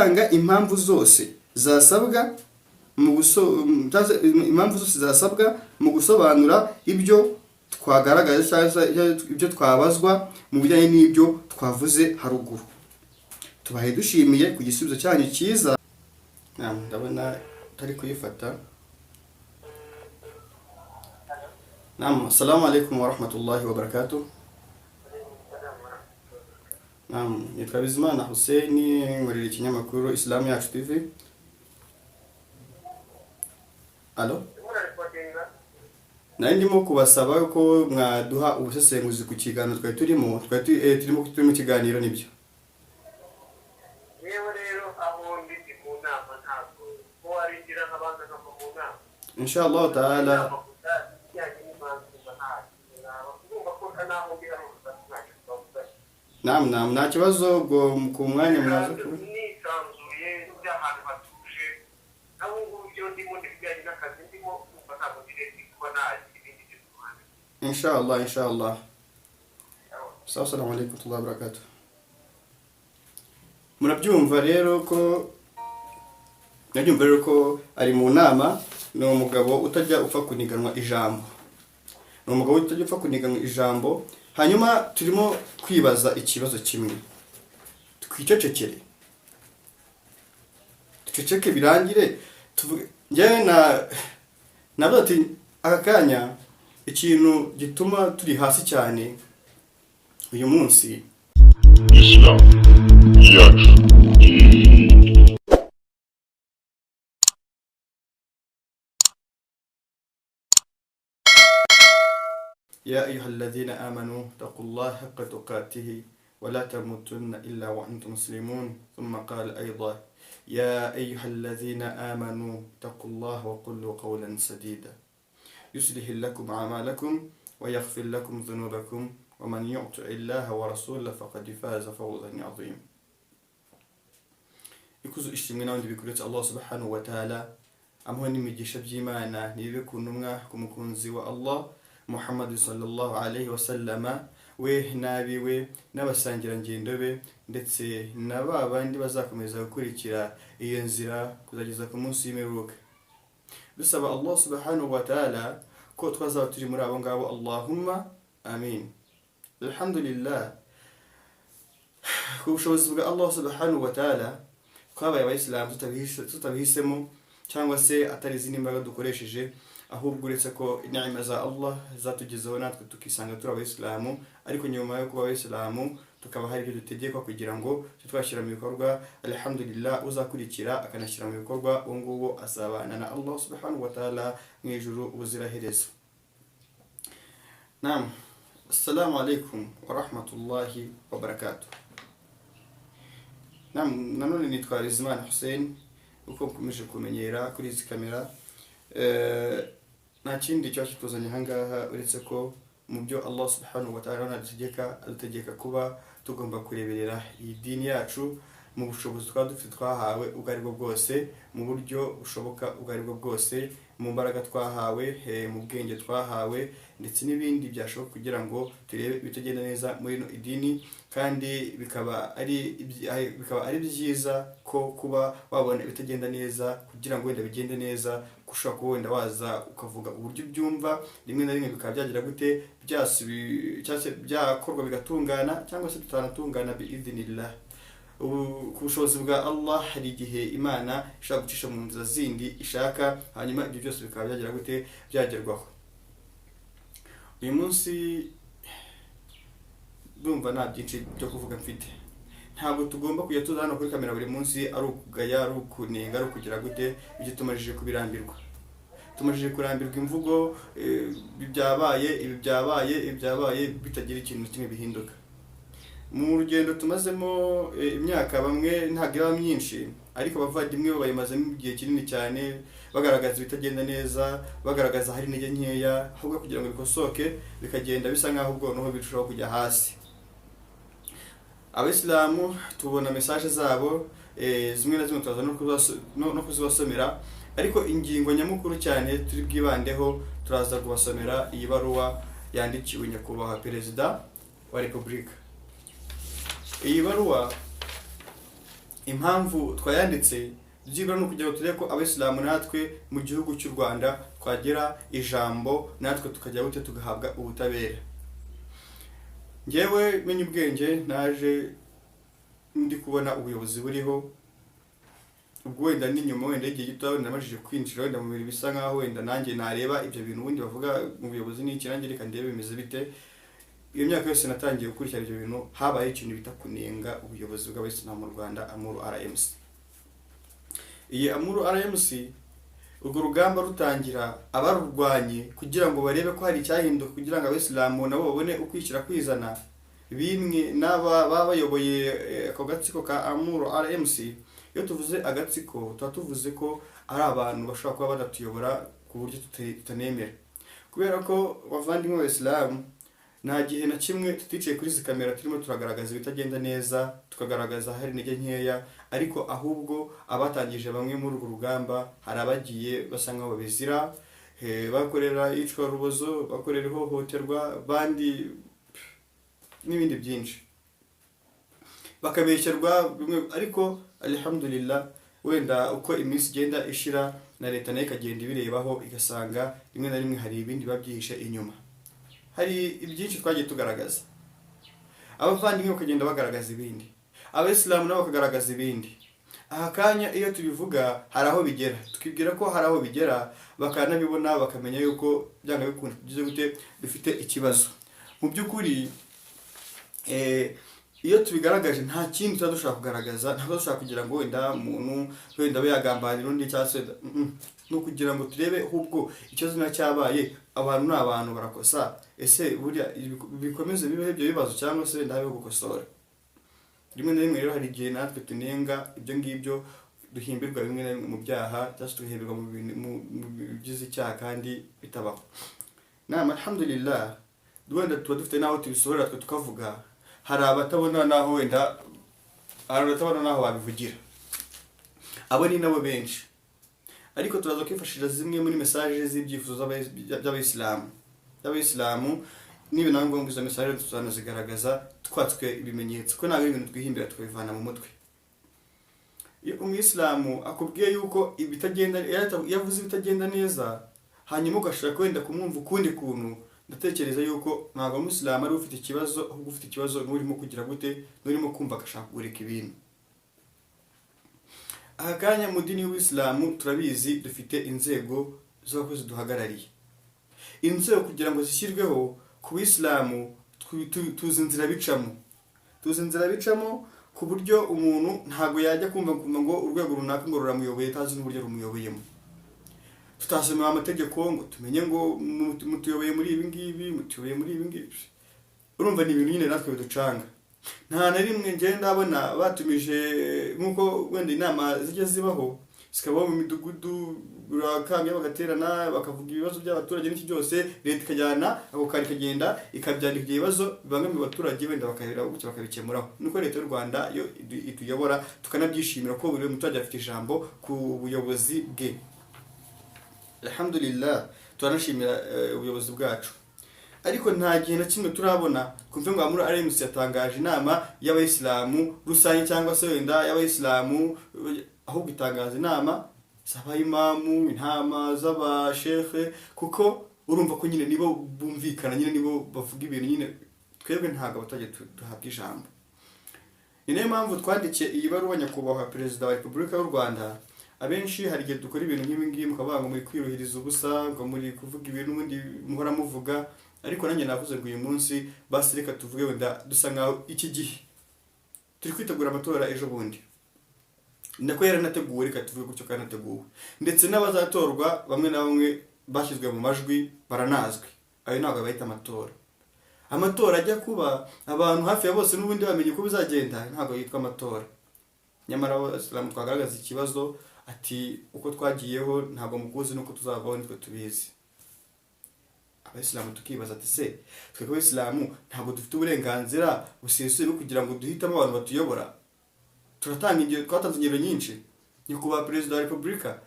gutanga impamvu zose zasabwa mu gusobanura ibyo twagaragaje cyangwa ibyo twabazwa mu bijyanye n'ibyo twavuze haruguru. Tubahe dushimiye ku gisubizo cyanyu cyiza. Ndabona tari kuyifata. Assalamu alaikum wa rahmatullahi wa barakatuh. Nitwa Bizimana Hussein, nkorera ikinyamakuru Islam Yacu TV. Alo? Nari ndimo kubasaba ko mwaduha ubusesenguzi ku kiganiro twari turimo mu kiganiro nibyo. Yewe rero aho ndi mu nama ntabwo ko waringira nk'abanga no mu nama. Inshallah taala. Naam, nta kibazo ubwo ku mwanya mwaza ku. Nisanzuye by'ahantu hatuje. Naho uburyo ndimo n'ibijyanye n'akazi ndimo kumva ntabwo direct kuba nazi ibindi by'Imana. Inshallah. Assalamu alaikum wa barakatuh. Murabyumva rero ko ari mu nama. Ni umugabo utajya upfa kuniganwa ijambo. Hanyuma turimo kwibaza ikibazo kimwe. Twicecekere. Duceceke birangire. Njyewe navuga ati akakanya ikintu gituma turi hasi cyane uyu munsi. Islam Yacu. يا أيها الذين آمنوا اتقوا الله حق تقاته ولا تموتن إلا وأنتم مسلمون. ثم قال أيضا يا أيها الذين آمنوا اتقوا الله وقولوا قولا سديدا يصلح لكم أعمالكم ويغفر لكم ذنوبكم ومن يطع الله ورسوله فقد فاز فوزا عظيما. ikuzo ishimwe n'abandi bikuretse Allah subhanahu wa ta'ala. Amho n'imigisha by'Imana nibe kuntumwa ku mukunzi wa Allah Muhammad sallallahu alayhi wa sallama, we nabiwe n'abasangira ngendo be ndetse n'abandi bazakomeza gukurikira iyo nzira kuzageza ku munsi w'imperuka. Dusaba Allah subhanahu wa ta'ala ko twazaba turi muri abo ngabo. Allahumma amin. Alhamdulillah, ku bushobozi bwa Allah subhanahu wa ta'ala twabaye abayisilamu tutabihisemo cyangwa se atari izindi mbaraga dukoresheje, ahubwo uretse ko inama za Allah zatugezeho natwe tukisanga turi abayisilamu. Ariko nyuma yo kuba abayisilamu tukaba hari ibyo dutegekwa kugira ngo twashyira mu bikorwa. Alhamdulillah, uzakurikira akanashyira mu bikorwa uwo nguwo azabana na Allah subhanahu wa ta'ala mu ijuru ubuziraherezo. Naam, assalamu alaikum wa rahmatullahi wa barakatuh. Naam, nanone nitwa Bizimana Hussein, uko mukomeje kumenyera kuri izi kamera. Nta kindi cyo kituzanye hangaha uretse ko mu byo Allah subhanahu wa ta'ala adutegeka kuba tugomba kureberera iyi dini yacu mu bushobozi twahawe ubwo aribwo bwose, mu buryo bushoboka ubwo aribwo bwose, mu mbaraga twahawe, mu bwenge twahawe ndetse n'ibindi byashoboka kugira ngo turebe bitagenda neza muri ino idini. Kandi bikaba ari byiza ko kuba wabona bitagenda neza kugira ngo wenda bigende neza, ushobora kuba wenda waza ukavuga uburyo byumva, rimwe na rimwe bikaba byagira gute byakorwa bigatungana cyangwa se tutanatungana biidhnillah. Ku bushobozi bwa Allah hari igihe Imana ishaka gucisha mu nzira zindi ishaka, hanyuma ibyo byose bikaba byagira gute byagerwaho. Uyu munsi ndumva nta byinshi byo kuvuga mfite. Ntabwo tugomba kujya tuza hano kuri kamera buri munsi ari ukugaya, ari ukunenga, ari ukugira gute. Ibyo tumajije kubirambirwa. Tumajije kurambirwa imvugo ibi byabaye bitagira ikintu kimwe bihinduka. Mu rugendo tumazemo imyaka bamwe ntabwo iba myinshi, ariko abavandimwe bayimazemo igihe kinini cyane, bagaragaza ibitagenda neza, bagaragaza hari intege nkeya, ahubwo kugira ngo bikosoke bikagenda bisa nkaho ubwo noho birushaho kujya hasi. Abayisilamu tubona message zabo zimwe na zimwe turaza no kuzibasomera, ariko ingingo nyamukuru cyane turi bwibandeho turaza kubasomera iyi baruwa yandikiwe nyakubahwa Perezida wa Repubulika. Iyi baruwa impamvu twayanditse byibura no kugira ngo turebe ko abayisilamu natwe mu gihugu cy'u Rwanda twagira ijambo natwe tukajya gute tugahabwa ubutabera. Ngewe menye ubwenge naje ndi kubona ubuyobozi buriho, ubwo wenda n'inyuma wenda igihe gito namajije kwinjira wenda mu bintu bisa nkaho wenda nanjye nareba ibyo bintu ubundi bavuga mu buyobozi n'iki, nanjye reka ndebe bimeze bite. Iyo myaka yose natangiye gukurikirana ibyo bintu, habaye ikintu bita kunenga ubuyobozi bw'abayisilamu mu Rwanda, Amuru RMC. Iyi Amuru RMC, urwo rugamba rutangira abarurwanye kugira ngo barebe ko hari icyahinduka kugira ngo abayisilamu nabo babone ukwishyira kwizana, bimwe n'aba bayoboye ako gatsiko ka Amuru RMC. Iyo tuvuze agatsiko tuba tuvuze ko ari abantu bashobora kuba badatuyobora ku buryo tutanemera, kubera ko bavandimwe b'Abayisilamu nta gihe na kimwe tuticaye kuri izi kamera turimo turagaragaza ibitagenda neza, tukagaragaza hari intege nkeya, ariko ahubwo abatangije bamwe muri urwo rugamba hari abagiye basa nkaho babizira, bakorera iyicwa rubozo, bakorera ihohoterwa, bandi n'ibindi byinshi bakabeshyerwa bimwe. Ariko alhamdulillah wenda uko iminsi igenda ishira na leta nayo ikagenda ibirebaho igasanga rimwe na rimwe hari ibindi babyihishe inyuma. Hari ibyinshi twagiye tugaragaza, abavandimwe bakagenda bagaragaza ibindi, abayisilamu nabo bakagaragaza ibindi. Aha kanya iyo tubivuga hari aho bigera, tukibwira ko hari aho bigera, bakanabibona bakamenya yuko byanga bikunda tugize gute bifite ikibazo. Mu by'ukuri iyo tubigaragaje nta kindi tuba dushaka kugaragaza, ntabwo dushaka kugira ngo wenda umuntu wenda abe yagambanira undi cyangwa se no kugira ngo turebe ahubwo ikibazo na cyabaye, abantu ni abantu barakosa, ese burya bikomeze bibeho ibyo bibazo cyangwa se wenda habeho gukosora. Rimwe na rimwe rero hari igihe natwe tunenga ibyo ngibyo, duhimbirwa bimwe na bimwe mu byaha cyangwa se tugahimbirwa mu bigize icyaha kandi bitabaho. Alhamdulillah wenda tuba dufite n'aho tubisohora twe tukavuga, hari abatabona n'aho wenda batabona n'aho babivugira, abo ni nabo benshi, ariko turaza kwifashisha zimwe muri message z'ibyifuzo by'abayisilamu niba nawe ngombwa izo message tuzanazigaragaza twatswe ibimenyetso ko ntabwo ibintu twihimbira tukabivana mu mutwe. Iyo umuyisilamu akubwiye yuko ibitagenda, yavuze ibitagenda neza, hanyuma ugashaka wenda kumwumva ukundi kuntu, ndatekereza yuko ntabwo umuyisilamu ari ufite ikibazo, ahubwo ufite ikibazo n'urimo kugira gute, n'urimo kumva agashaka kugureka ibintu. Aha kanya mu dini y'Ubusilamu turabizi dufite inzego z'abakozi duhagarariye. Inzego kugira ngo zishyirweho ku Bisilamu tuzi inzira bicamo, ku buryo umuntu ntabwo yajya kumva ngo urwego runaka ngo ruramuyoboye tazi n'uburyo rumuyoboyemo. Tutasomera amategeko ngo tumenye ngo mutuyoboye muri ibi ngibi, mutuyoboye muri ibi ngibi. Urumva ni ibintu nyine natwe biducanga. Nta na rimwe ngenda ndabona batumije nkuko wenda inama zijya zibaho, zikabaho mu midugudu bakanga bagaterana bakavuga ibibazo by'abaturage n'iki byose, leta ikajyana ako kari kagenda ikabyandika ibibazo bibangamiye abaturage wenda bakahera gutyo bakabikemuraho. Nuko leta y'u Rwanda yo ituyobora tukanabyishimira ko buri muturage afite ijambo ku buyobozi bwe. Alhamdulillah turanashimira ubuyobozi bwacu, ariko nta gihe na kimwe turabona kumva ngo Amuru RMC yatangaje inama y'abayisilamu rusange cyangwa se wenda y'abayisilamu, ahubwo itangaza inama z'abayimamu, intama z'abashehe, kuko urumva ko nyine nibo bumvikana, nyine nibo bavuga ibintu, nyine twebwe ntabwo abaturage duhabwa ijambo. Ni nayo mpamvu twandikiye iyi baruwa nyakubahwa Perezida wa Repubulika y'u Rwanda. Abenshi hari igihe dukora ibintu nk'ibi ngibi mukavuga ngo muri kwiruhiriza ubusa, ngo muri kuvuga ibintu ubundi muhora muvuga, ariko nanjye navuze ngo uyu munsi basi reka tuvuge wenda dusa nkaho iki gihe turi kwitegura amatora ejo bundi, nako yaranateguwe, reka tuvuge gutyo kanateguwe, ndetse n'abazatorwa bamwe na bamwe bashyizwe mu majwi baranazwe. Ayo ntabwo bahita amatora. Amatora ajya kuba abantu hafi ya bose n'ubundi bamenye uko bizagenda, ntabwo yitwa amatora. Nyamara Abasilamu twagaragaza ikibazo ati uko twagiyeho ntabwo mukuzi nuko tuzavaho nitwe tubizi. Abasilamu tukibaza ati se twebwe Abasilamu ntabwo dufite uburenganzira busesuye bwo kugira ngo duhitamo abantu batuyobora? Twatanze ingero nyinshi. Nyakubahwa Perezida wa Repubulika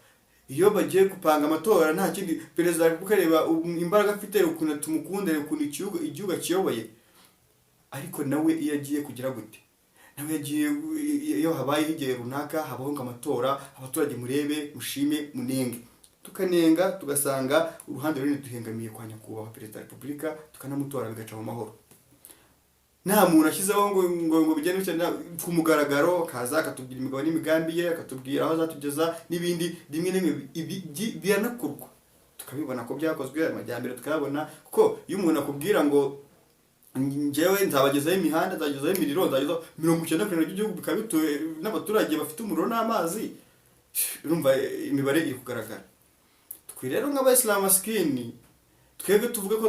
iyo bagiye gupanga amatora nta kindi, Perezida wa Repubulika areba imbaraga afite, ukuntu tumukunde, ukuntu igihugu akiyoboye, ariko nawe iyo agiye kugira gute, nawe yagiye iyo habaye igihe runaka habaho amatora, abaturage murebe mushime munenge, tukanenga tugasanga uruhande runini duhengamiye kwa nyakubahwa perezida wa repubulika, tukanamutora bigaca mu mahoro. Nta muntu ashyizeho ngo bigende ku mugaragaro, kaza akatubwira imigabo n'imigambi ye, akatubwira aho azatugeza n'ibindi rimwe n'imwe biranakorwa tukabibona ko byakozwe, amajyambere tukayabona. Kuko iyo umuntu akubwira ngo njyewe nzabagezaho imihanda, nzagezaho imiriro, nzagezaho 90% by'igihugu bikaba bituwe n'abaturage bafite umuriro n'amazi, urumva imibare iri kugaragara. Twe rero nk'abayisilamu maskini twebwe tuvuga ko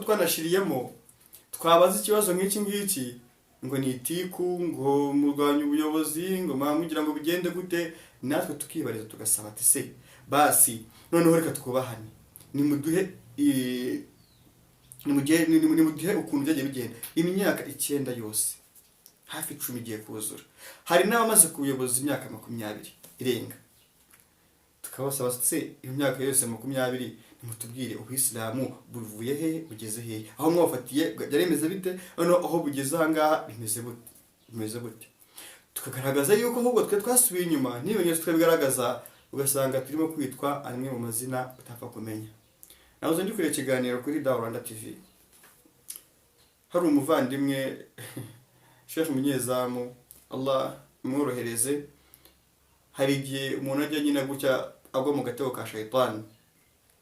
twanashiriyemo, twabaza ikibazo nk'iki ngiki ngo ni itiku, ngo murwanya ubuyobozi, ngo mugira ngo bigende gute, natwe tukibariza tugasaba ati se basi noneho reka twubahane, nimuduhe ukuntu byagiye bigenda imyaka 9 yose, hafi 10 igiye kuzura. Hari n'abamaze ku buyobozi imyaka 20 irenga, tukabasaba se iyo myaka yose 20 nimutubwire ubuyisilamu buvuye he bugeze he, aho mwafatiye byaremeze bite, none aho bugeze ahangaha bimeze gute, tukagaragaza yuko ahubwo twe twasubiye inyuma, n'ibimenyetso twabigaragaza ugasanga turimo kwitwa amwe mu mazina utapfa kumenya. Nahoze ndi kure ikiganiro kuri Dawa Rwanda TV, hari umuvandimwe Sheikh Munyezamu, Allah mworohereze, hari igihe umuntu ajya nyina gutya agwa mu gatego ka shaytan,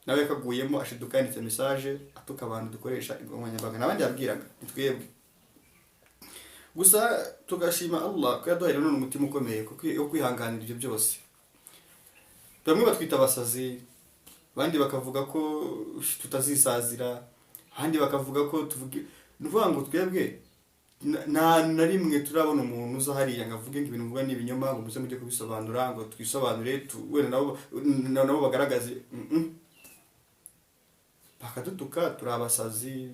nawe kaguyemo ashiduka yanditse message atuka abantu dukoresha ingomanyambaga, nabandi yabwiraga twebwe gusa tugashima Allah ko yaduhaye none umutima ukomeye yo kwihanganira ibyo byose. Bamwe batwita abasazi, abandi bakavuga ko tutazisazira, abandi bakavuga ko tuvuge nuvuga ngo twebwe nta na rimwe turabona umuntu uza hariya ngo avuge ngo ibintu mvuga ni ibinyoma, ngo muze mujye kubisobanura, ngo twisobanure wenda nabo bagaragaze bakadutuka turi abasazi,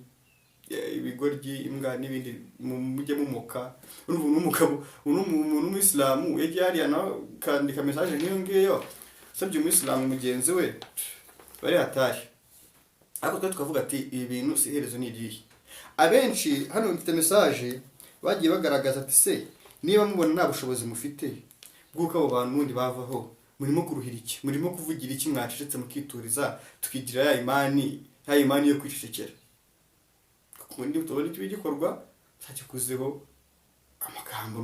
ibigoryi, imbwa n'ibindi, mujye mumuka. N'umugabo umuntu w'umuyisilamu yagiye hariya nawe kandika message nk'iyo ngiyo, sabye umuyisilamu mugenzi we bari hatari, ariko twe tukavuga ati ibi bintu si iherezo ni irihe. Abenshi hano mfite message bagiye bagaragaza ati se niba mubona nta bushobozi mufite bw'uko abo bantu n'undi bavaho, murimo kuruhira iki, murimo kuvugira iki, mwacecetse mukituriza tukigira ya imani yo kwicecekera. Kundi tubona iki bigikorwa cyakikuzeho amagambo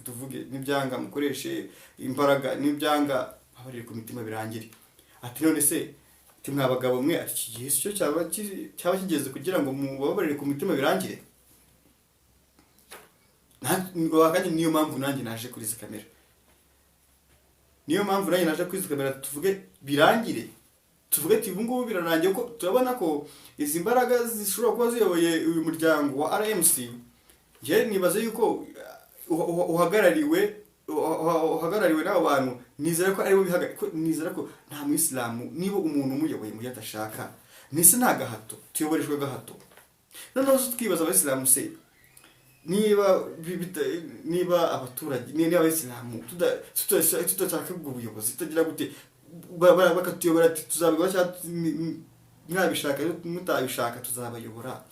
tuvuge n'ibyanga mukoreshe imbaraga, n'ibyanga abarire ku mitima birangire. Ati none se timwe abagabo mwe ati kigihe cyo cyaba kigeze kugira ngo mubabarire ku mitima birangire. Wakanye niyo mpamvu nanjye naje kuri izi kamera, tuvuge birangire, tuvuge ati ubu ngubu birarangiye ko turabona ko izi mbaraga zishobora kuba ziyoboye uyu muryango wa RMC. Je nibaze yuko uhagarariwe n'abo bantu, nizera ko ari bo bihagarika, nizera ko nta muyisilamu niba umuntu umuyoboye mu yatashaka nise nta gahato tuyoboreshwe gahato. Noneho twibaza abayisilamu se niba abaturage niba abayisilamu tutashaka ubuyobozi tutagira gute, bakatuyobora ati tuzabigwa mwabishaka mutabishaka tuzabayobora,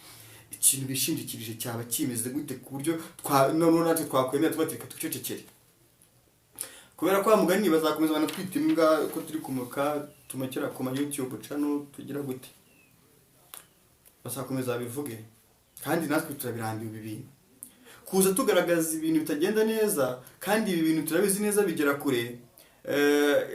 ikintu bishingikirije cyaba kimeze gute ku buryo natwe twakwemera tubatirika tucecekere. Kubera ko mugani bazakomeza banatwita imbwa ko turi kumuka tumakira ku ma YouTube channel tugira gute, bazakomeza bivuge, kandi natwe turabirambiwe ibi bintu kuza tugaragaza ibintu bitagenda neza, kandi ibi bintu turabizi neza bigera kure.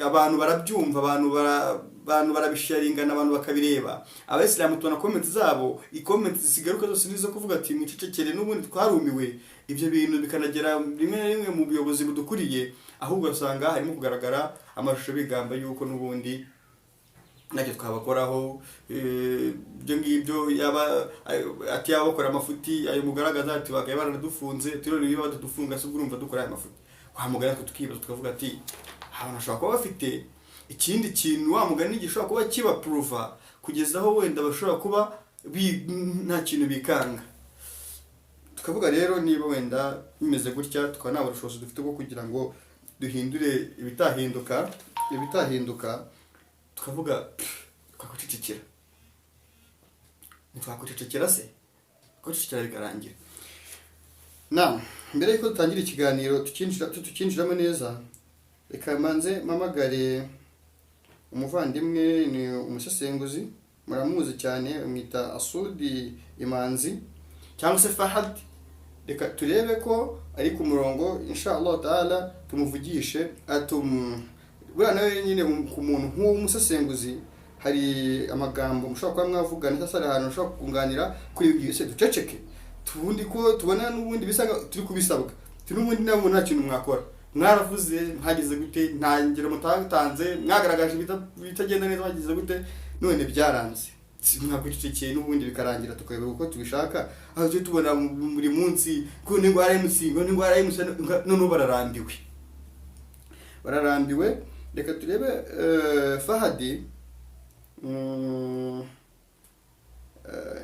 Abantu barabyumva, abantu barabisharinga, abantu bakabireba. Abayisilamu tubona comment zabo, i-comment zisigaruka zose nizo kuvuga ati mwicecekere n'ubundi twarumiwe. Ibyo bintu bikanagera rimwe na rimwe mu buyobozi budukuriye, ahubwo usanga harimo kugaragara amashusho bigamba yuko n'ubundi nacyo twabakoraho. Ibyo ngibyo yaba ati yabakora amafuti ayo mugaragaza ati bagaye baradufunze, turone niba badadufunga se urumva dukora aya mafuti. Wamugana tukibaza tukavuga ati abantu bashobora kuba bafite ikindi kintu wamugani gishobora kuba kiba prova kugeza aho wenda bashobora kuba nta kintu bikanga. Tukavuga rero niba wenda bimeze gutya tukaba nta bushobozi dufite bwo kugira ngo duhindure ibitahinduka, tukavuga twakucecekera se kucecekera bikarangira. na mbere yuko dutangira ikiganiro tukinjiramo neza, reka manze mpamagare umuvandimwe, ni umusesenguzi muramuzi cyane, umwita Asudi Imanzi cyangwa se Fahad. Reka turebe ko ari ku murongo, inshallah taala tumuvugishe buriya nawe nyine ku muntu nk'uwo umusesenguzi hari amagambo mushobora kuba mwavugana cyangwa se hari ahantu ushobora kunganira kuri ibyo se duceceke tubundi ko tubona n'ubundi bisa turi kubisabwa n'ubundi nabo nta kintu mwakora, mwaravuze ntageze gute, nta ngero mutatanze, mwagaragaje bitagenda neza, bagize gute, none byaranze mwakwicukiye n'ubundi bikarangira tukareba uko tubishaka, aho cyo tubona buri munsi ko n'ingwara y'umusingo n'ingwara none bararambiwe. Reka turebe Fahadi,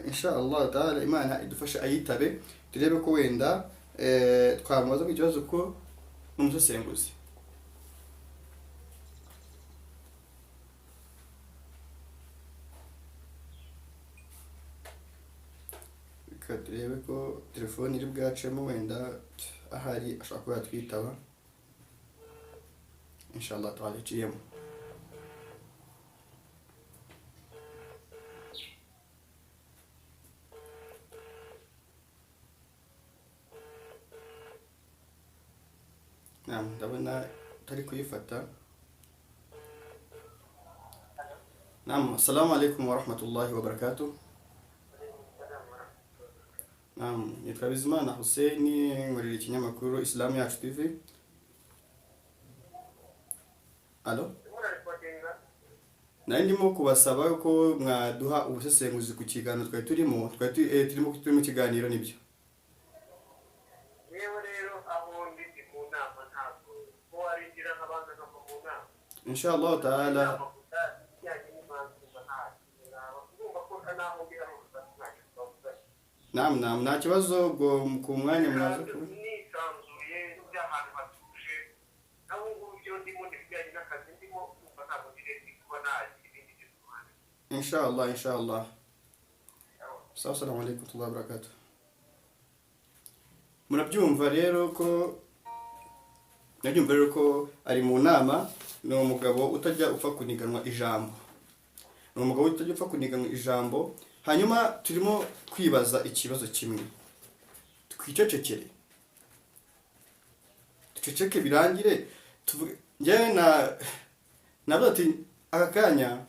inshallah taala Imana idufashe ayitabe, turebe ko wenda twamubaza ku kibazo ko n'umusesenguzi. Reka turebe ko telefone iri bwacemo, wenda ahari ashobora kuba yatwitaba, inshallah taala iciyemo. Ndabona tari kuyifata. Assalamu alaikum wa rahmatullahi wa barakatuh. Nitwa Bizimana Hussein, nkorera ikinyamakuru Islam Yacu TV. Alo? Nari ndimo kubasaba ko mwaduha ubusesenguzi ku kiganiro twari turimo mu kiganiro nibyo. Inshallah taala nta kibazo ubwo ku mwanya mwazo inshallah. Assalamu alaikum wa barakatuh. Murabyumva rero ko ari mu nama, ni umugabo utajya upfa kuniganwa ijambo. Hanyuma turimo kwibaza ikibazo kimwe, twicecekere, duceceke birangire, njyewe navuga ati aka kanya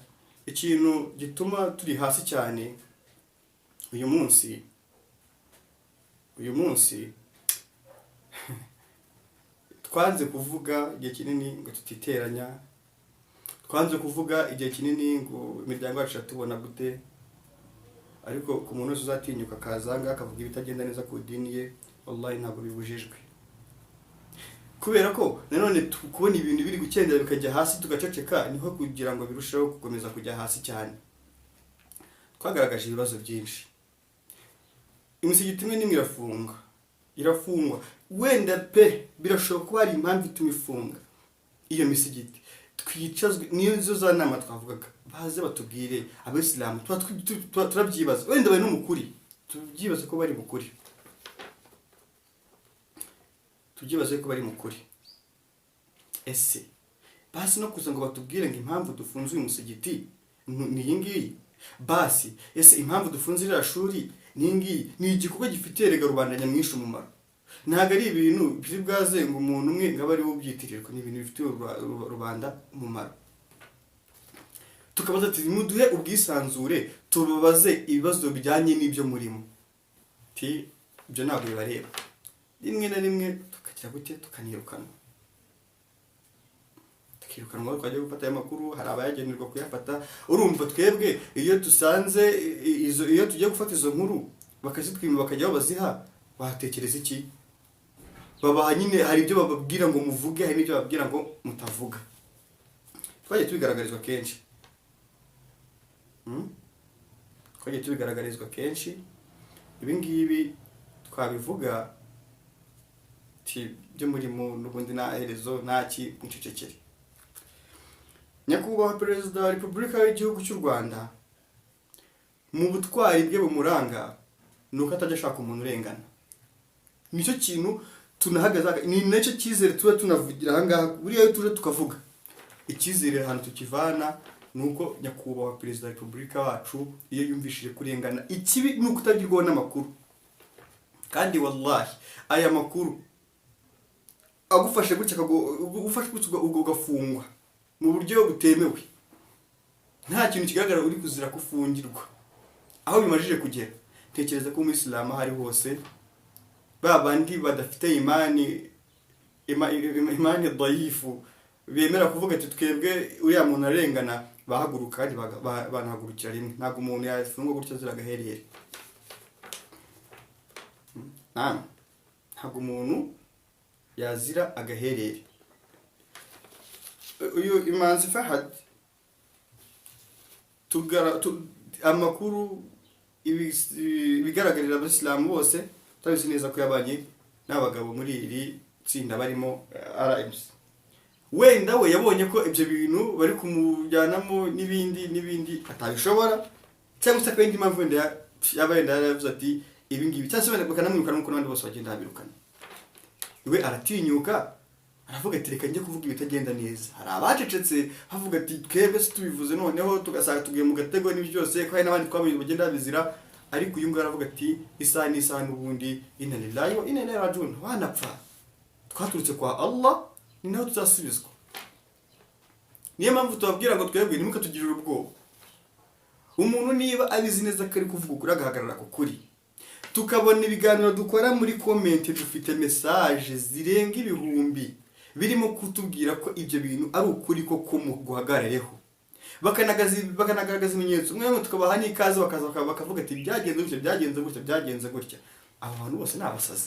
ikintu gituma turi hasi cyane uyu munsi twanze kuvuga igihe kinini ngo tutiteranya, twanze kuvuga igihe kinini ngo imiryango yacu tubona gute, ariko ku muntu wese uzatinyuka akazanga akavuga ibitagenda neza ku dini ye, wallahi ntabwo bibujijwe, kubera ko nanone kubona ibintu biri gukendera bikajya hasi tugaceceka, niho kugira ngo birusheho gukomeza kujya hasi cyane. Twagaragaje ibibazo byinshi, imisigiti imwe n'imwe irafungwa, wenda pe birashoboka ko hari impamvu ituma ifunga iyo misigiti, twicazwe nizo za nama twavugaga, baze batubwire abisilamu, turabyibaza, wenda bari n'umukuri, tubyibaze ko bari mukuri, ese basi no kuza ngo batubwire ngo impamvu dufunze uyu musigiti ni iyi ngiyi, basi ese impamvu dufunze iriya shuri ni iyi ngiyi, ni igikorwa gifitiye rega rubanda nyamwinshi umumaro, ntabwo ari ibintu biri bwaze ngo umuntu umwe ngo abe ari we ubyitirirwa, ni ibintu bifitiye rubanda umumaro. Tukabaza ati muduhe ubwisanzure, tubabaze ibibazo bijyanye n'ibyo murimo, ibyo ntabwo bibareba. Rimwe na rimwe tukagira gute, tukanirukanwa twajya gufata aya makuru, hari abayagenerwa kuyafata. Urumva twebwe iyo tugiye gufata izo nkuru bakazitwima bakajya aho baziha, batekereza iki? Babaha nyine, hari ibyo bababwira ngo muvuge, hari n'ibyo bababwira ngo mutavuga. Twagiye tubigaragarizwa kenshi, ibi ngibi twabivuga byo murimo n'ubundi nta herezo, ntaki mucecekere. Nyakubahwa Perezida wa Repubulika y'igihugu cy'u Rwanda, mu butwari bwe bumuranga, nuko atajya ashaka umuntu urengana. nicyo kintu tunahagaze, ni nacyo cyizere tuba tunavugira ahangaha buriya tuje tukavuga icyizere ahantu tukivana nuko nyakubahwa perezida wa repubulika wacu iyo yumvishije kurengana ikibi nuko utagirwaho n'amakuru. Kandi wallahi aya makuru agufashe gutya ugufashe gutya ugafungwa mu buryo butemewe, nta kintu kigaragara uri kuzira kufungirwa, aho bimajije kugera. Tekereza ko umuyisilamu hari hose babandi badafite imani dhaifu bemera kuvuga ati twebwe uriya muntu arengana, bahaguruka kandi banahagurukira rimwe. Ntabwo umuntu yafungwa gutya azira agaherere, ntabwo umuntu yazira agaherere. Uyu Imanzi Fahad amakuru ibigaragarira abasilamu bose tabizi neza ko yabanye n'abagabo muri iri tsinda barimo RMC. Wenda we yabonye ko ibyo bintu bari kumujyanamo n'ibindi atabishobora, cyangwa se akandi mpamvu wenda yabenda yaravuze ati ibi ngibi, cyangwa se wenda bakanamwirukana nk'uko n'abandi bose bagenda babirukana. Iwe aratinyuka aravuga ati reka njye kuvuga ibitagenda neza. Hari abacecetse havuga ati twebwe se tubivuze noneho tugasanga tugiye mu gatego n'ibyo byose, ko hari n'abandi twabonye bagenda babizira. Ariko uyu ngara aravuga ati isaha n'isaha n'ubundi inna lillahi wa inna ilaihi rajiun, wanapfa twaturutse kwa Allah ni naho tuzasubizwa. Niyo mpamvu tubabwira ngo twebwe nimuka tugirira ubwoba. Umuntu niba abizi neza ko ari kuvuga ukuri agahagarara ku kuri, tukabona ibiganiro dukora muri comment dufite message zirenga ibihumbi birimo kutubwira ko ibyo bintu ari ukuri ko guhagarareho, bakanagaragaza ibimenyetso, umwe tukabaha n'ikaze bakavuga ati byagenze gutya. Abo bantu bose ni abasazi.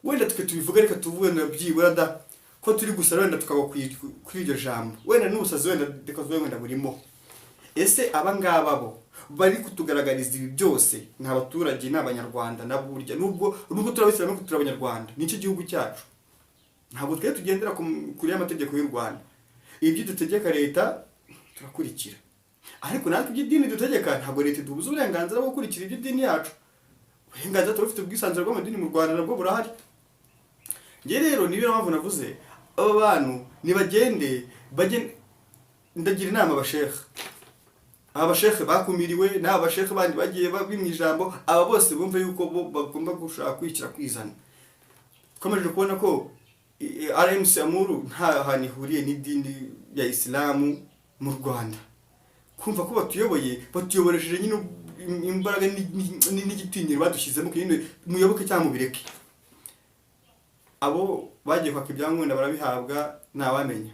Wenda tubivuga reka tuvuge na byibura da ko turi gusara, wenda tukaba kuri iryo jambo, wenda n'ubusazi wenda reka tuvuge wenda burimo. Ese abangaba bo bari kutugaragariza ibi byose n'abaturage n'abanyarwanda n'aburya nubwo turabisira no kuturabanyarwanda n'icyo gihugu cyacu, ntabwo twe tugendera kuri amategeko y'u Rwanda. Ibyo dutegeka leta turakurikira, ariko natwe iby'idini dutegeka ntabwo leta idubuza uburenganzira bwo gukurikira iby'idini yacu. Uburenganzira turafite, ubwisanzure bw'amadini mu Rwanda nabwo burahari. Nge rero niyo mpamvu navuze aba bantu nibagende ndagira inama abashekhe bakumiriwe n'abashekhe bandi bagiye bimwijambo, aba bose bumve yuko bo bagomba gushaka kwikira kwizana. Twameje kubona ko RMC Amuru nta hantu ihuriye n'idini ya Islamu mu Rwanda. Kumva ko batuyoboresheje nyine imbaraga n'igitinyiro badushyizemo kindi muyoboke cyangwa mubireke. Abo bagiye kwaka ibyangombwa barabihabwa ntawamenya,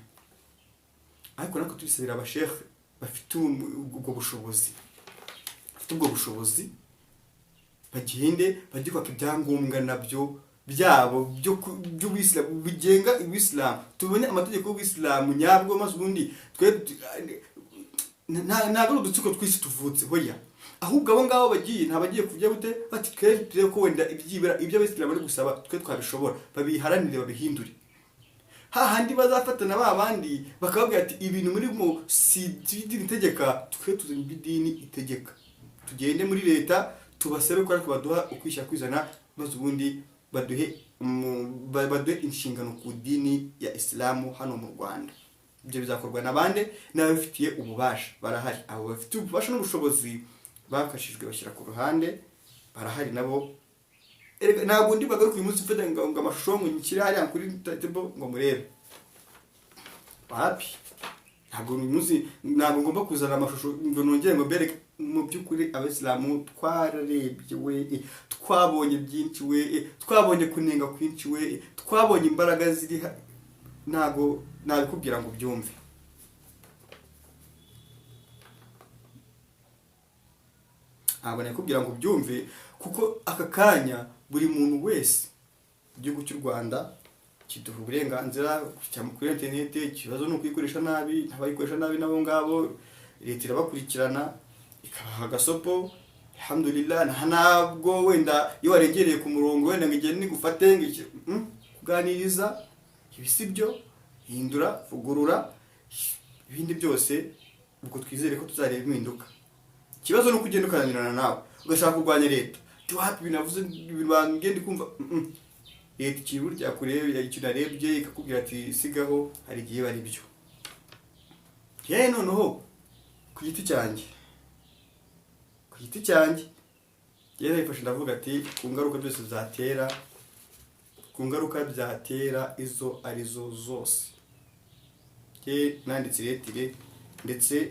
ariko nako tubisabira abashekhe bafite ubwo bushobozi bagende bajye kwaka ibyangombwa nabyo byabo by'Ubuyisilamu bigenga Ubuyisilamu. Tubonye amategeko y'Ubuyisilamu nyabwo, maze ubundi ntabwo udutsiko twisi tuvutse hoya, ahubwo abo ngabo bagiye ntabagiye kujya gute bati twere ko wenda ibyibira ibyo Abisilamu bari gusaba twe twabishobora, babiharanire babihindure. Hahandi bazafatana babandi bakababwira ati ibintu muri mu si idini itegeka, twe tuzanye idini itegeka. Tugende muri leta tubasabe ko ariko baduha ukwishyira kwizana, maze ubundi baduhe inshingano ku dini ya Islamu hano mu Rwanda. Ibyo bizakorwa nabande n'abafitiye ububasha barahari. Abo bafite ububasha n'ubushobozi bakashijwe bashyira ku ruhande barahari nabo. Ntabwo ndi bagaruka uyu munsi mfite ngo amashusho ngo nyikire hariya kuri table ngo murebe papi. Ntabwo uyu munsi ntabwo ngomba kuzana amashusho ngo nongere ngo bereke. Mu by'ukuri Abisilamu twararebye we, twabonye byinshi we, twabonye kunenga kwinshi we, twabonye imbaraga ziri. Ntabwo nabikubwira ngo byumve. Ntabwo nakubwira ngo byumve kuko aka kanya buri muntu wese igihugu cy'u Rwanda kiduha uburenganzira cyangwa kuri internet. Ikibazo ni ukuyikoresha nabi, ntabayikoresha nabi nabo ngabo leta irabakurikirana ikabaha agasopo. Alhamdulillah, ntabwo wenda iyo waregereye ku murongo wenda ngo igende nigufate kuganiriza ibisibyo, hindura, vugurura ibindi byose, ubwo twizere ko tuzareba impinduka. Ikibazo ni ukugenda ukananirana nawe ugashaka kurwanya leta wapi binavuze ibintu bangende kumva leta ikintu burya kureba ikintu arebye ikakubwira ati sigaho hari igihe bari byo. Noneho ku giti cyanjye yewe ifashe ndavuga ati ku ngaruka byose byatera izo arizo zose. Nanditse iretire ndetse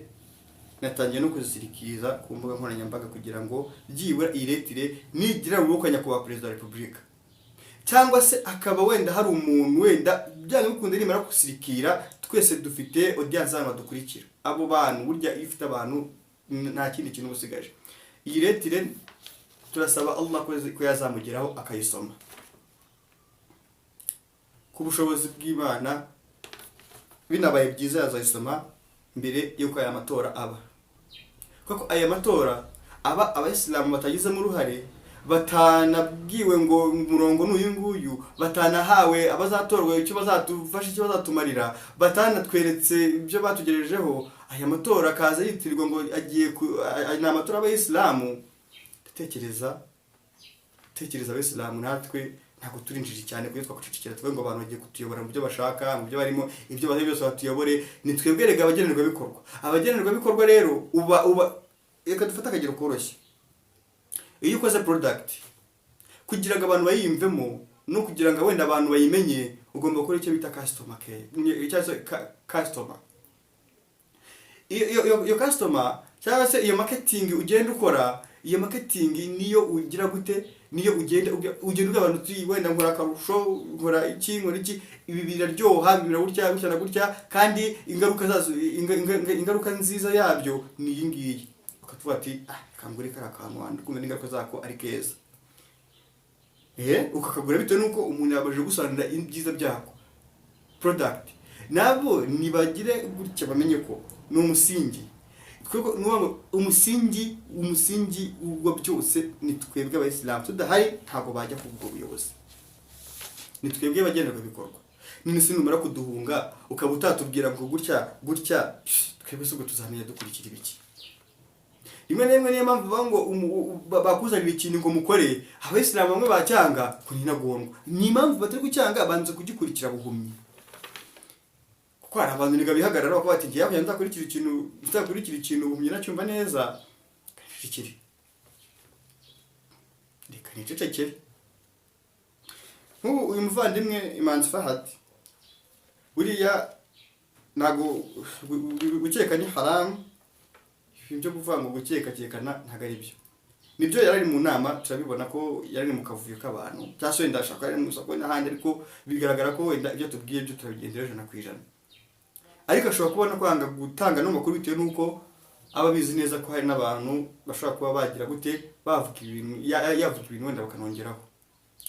natangiye no kuzirikiriza ku mbuga nkoranyambaga kugira ngo byibura iretire nigira urubuga nyakubahwa perezida wa repubulika, cyangwa se akaba wenda hari umuntu wenda byanga bikunda nimara kusirikira twese dufite audience hano badukurikira. Abo bantu burya iyo ufite abantu nta kindi kintu usigaje. Iyi retire turasaba Allah ko yazamugeraho akayisoma ku bushobozi bw'Imana, binabaye byiza yazayisoma mbere yuko aya matora aba, kuko aya matora aba abayisilamu batagizemo uruhare, batanabwiwe ngo umurongo n'uyu nguyu, batanahawe abazatorwa icyo bazatufasha, icyo bazatumarira, batanatweretse ibyo batugerejeho. Aya matora akaza yitirirwa ngo agiye ni amatora y'abayisilamu. Tekereza abayisilamu natwe ntabwo turinjije cyane kuko twakucicikira tuvuga ngo abantu bagiye kutuyobora mu byo bashaka, mu byo barimo, ibyo bahe byose batuyobore. Ni twebwe rega abagenerwabikorwa rero reka dufate akagero koroshye. Iyo ukoze product kugira ngo abantu bayiyumvemo no kugira ngo wenda abantu bayimenye, ugomba gukora icyo bita customer care, customer. Iyo customer cyangwa se iyo marketing ugenda ukora, iyo marketing niyo ugira gute, niyo ugenda abantu uti wenda nkora akarusho, nkora iki, ibi biraryoha, biragutya kandi ingaruka nziza yabyo ni iyi ngiyi. Ukatuvuga ati kangure karakantu wandi kumwe n'ingaruka zako ari keza. Ukakagura bitewe nuko umuntu yabaje gusanira ibyiza byako product. Nabo nibagire gutya bamenye ko ni umusingi. Umusingi wa byose ni twebwe abayisilamu. Tudahari ntago bajya kubwo buyobozi. Ni twebwe bagenerwa bikorwa. None se numara kuduhunga ukaba utatubwira ngo gutya twebwe se ubwo tuzamenya dukurikira ibiki. Rimwe na rimwe niyo mpamvu bango bakuzanira ikintu ngo mukore, abayisilamu bamwe bacyanga kuninagondwa. Ni impamvu batari gucyanga banze kugikurikira buhumyi. Kuko hari abantu niga bihagarara bako bati ngiye nzakurikira ikintu buhumyi nacyumva neza. Kicikiri. Reka nicecekere. Uyu muvandimwe Imanzi Fahad buriya nago gukeka ni haram. Ibyo kuvuga ngo gukekana ntago ari byo. Nibyo yarari mu nama, turabibona ko yari mu kavuyo k'abantu. Cyaswe ndashaka ari mu sako n'ahandi, ariko bigaragara ko wenda ibyo tubwiye byo turabigendera 100%. Ariko ashobora kubona kwanga gutanga no makuru bitewe nuko ababizi neza ko hari n'abantu bashobora kuba bagira gute bavuga ibintu yavuga ibintu wenda bakanongeraho.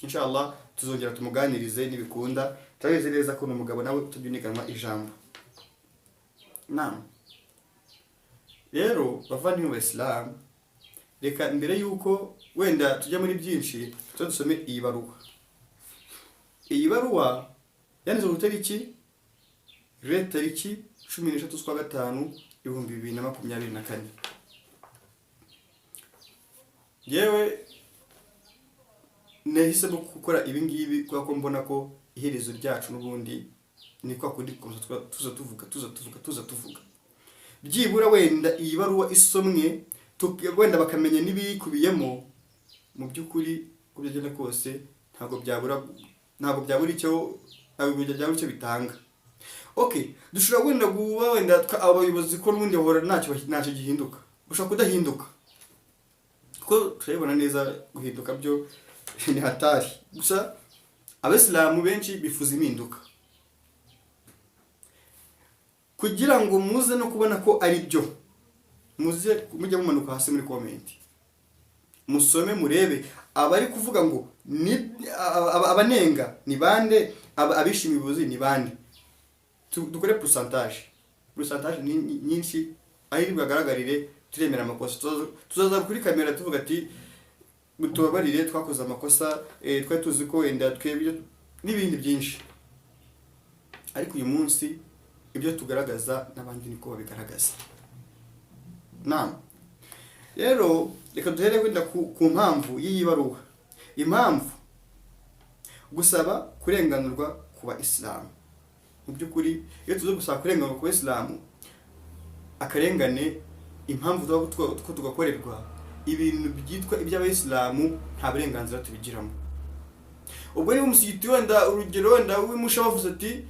Inshallah tuzongera tumuganirize nibikunda. Turabizi neza ko n'umugabo nawe tubyuniganwa ijambo. Rero bavandimwe b'Islam, reka mbere yuko wenda tujya muri byinshi dusome iyi baruwa. Iyi baruwa yanditse ku tariki 16/5/2024. Yewe nahisemo gukora ibi ngibi kuko mbona ko iherezo ryacu n'ubundi ni kwa kundi tuza tuvuga. Byibura wenda iyi baruwa isomwe wenda bakamenya n'ibikubiyemo, mu by'ukuri ko byagenda kose ntabwo byabura icyo bitanga. Okay, dushobora wenda guba wenda abayobozi ko n'ubundi bahora ntacyo gihinduka. Ushaka kudahinduka kuko turabibona neza guhinduka byo ni hatari. Gusa abasilamu benshi bifuza impinduka. Kugira ngo muze no kubona ko ari byo, muze mujya mumanuka hasi muri comment, musome murebe abari kuvuga ngo abanenga ni bande, abishimiye ubuyobozi ni bande. Dukore pourcentage nyinshi ari bwagaragarire turemera amakosa. Tuzaza kuri kamera tuvuga ati mutubabarire twakoze amakosa, twari tuzi ko wenda twebwe n'ibindi byinshi. Ariko uyu munsi ibyo tugaragaza n'abandi niko babigaragaza. rero reka duhere wenda ku mpamvu y'iyi baruwa. Impamvu gusaba kurenganurwa ku Bayisilamu. Mu by'ukuri iyo tuzo gusaba kurenganurwa ku Bayisilamu, akarengane impamvu ko tugakorerwa ibintu byitwa iby'Abayisilamu nta burenganzira tubigiramo. Ubwo niba umusigiti wenda urugero wenda w'imusha wavuze ati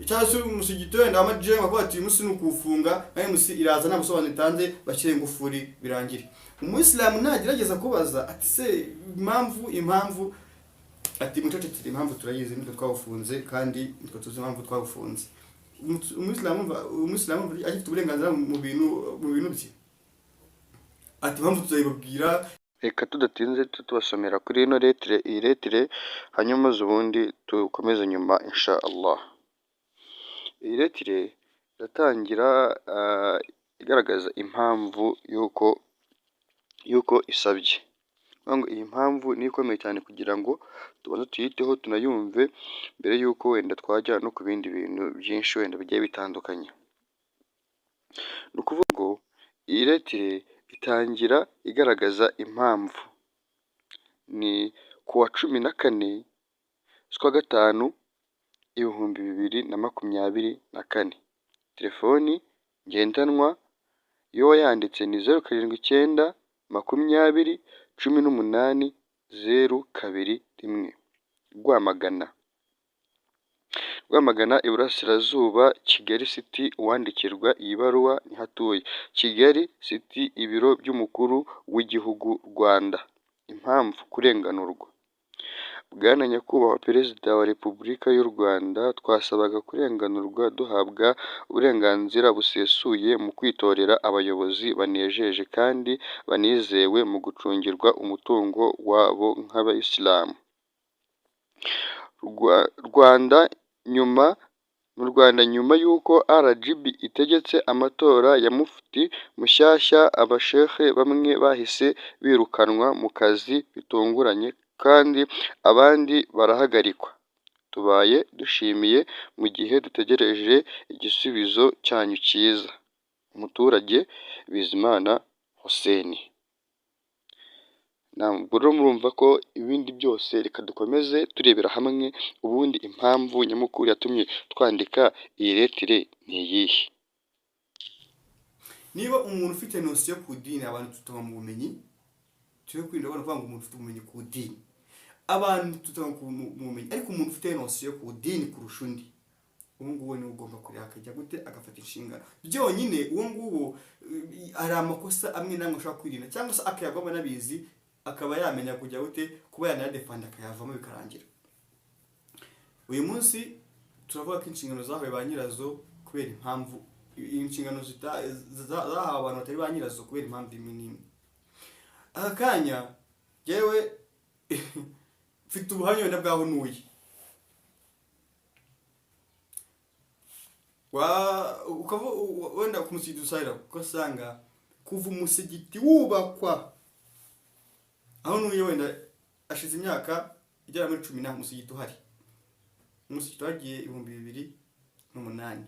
cyangwa se umusigiti wenda amaje ngo ati uyu musi nukufunga nayo musi iraza nta busobanuro itanze bashyire ingufuri birangire. Umuyisilamu nagerageza kubaza ati se impamvu ati mucecekere impamvu turayizi nitwe twawufunze kandi nitwe tuzi impamvu twawufunze. Umuyisilamu agifite uburenganzira mu bintu bye ati impamvu tuzayibabwira. Reka tudatinze tubasomera kuri ino lettre, iyi lettre hanyuma ubundi tukomeze nyuma insha Allah. Iyi lettre iratangira igaragaza impamvu yuko isabye. Ngo iyi mpamvu ni ikomeye cyane kugira ngo tubanze tuyiteho tunayumve mbere yuko wenda twajya no ku bindi bintu byinshi wenda bigiye bitandukanye. Ni ukuvuga ngo iyi lettre itangira igaragaza impamvu. Ni kuwa 14 z'ukwa gatanu 2024. Telefoni ngendanwa yo wayanditse ni 079 20 18 021. Rwamagana Iburasirazuba, Kigali City. Uwandikirwa iyi baruwa ni hatuye Kigali City, ibiro by'umukuru w'igihugu Rwanda. Impamvu kurenganurwa. Bwana Nyakubahwa Perezida wa Repubulika y'u Rwanda, twasabaga kurenganurwa duhabwa uburenganzira busesuye mu kwitorera abayobozi banejeje kandi banizewe mu gucungirwa umutungo wabo nk'Abayisilamu. Mu Rwanda nyuma y'uko RGB itegetse amatora ya mufti mushyashya, abashehe bamwe bahise birukanwa mu kazi bitunguranye kandi abandi barahagarikwa. Tubaye dushimiye mu gihe dutegereje igisubizo cyanyu cyiza. Umuturage Bizimana Hussein. Ntabwo murumva ko ibindi byose reka dukomeze turebera hamwe ubundi impamvu nyamukuru yatumye twandika iyi lettre ni iyihe. Niba umuntu ufite nosiyo ku dini, abantu tutaba mu bumenyi, turi kwirinda kuvuga ngo umuntu ufite ubumenyi ku dini, abantu tutaba mu bumenyi, ariko umuntu ufite nosiyo ku dini kurusha undi, uwo nguwo niwe ugomba kureba akajya gute agafata inshingano. Byonyine uwo nguwo hari amakosa amwe namwe ashobora kwirinda cyangwa se akayagwamo n'abizi, akaba yamenya kujya gute kuba yanayadefanda akayavamo bikarangira. Uyu munsi turavuga ko inshingano zahawe ba nyirazo kubera impamvu, inshingano zahawe abantu batari ba nyirazo kubera impamvu imwe n'imwe. Aka kanya yewe mfite ubuhamya wenda bwaho nuye. Wenda ku musigiti usayira ko usanga kuva umusigiti wubakwa aho nuye wenda ashize imyaka igera muri 10 umusigiti uhari. Umusigiti wagiye 2008.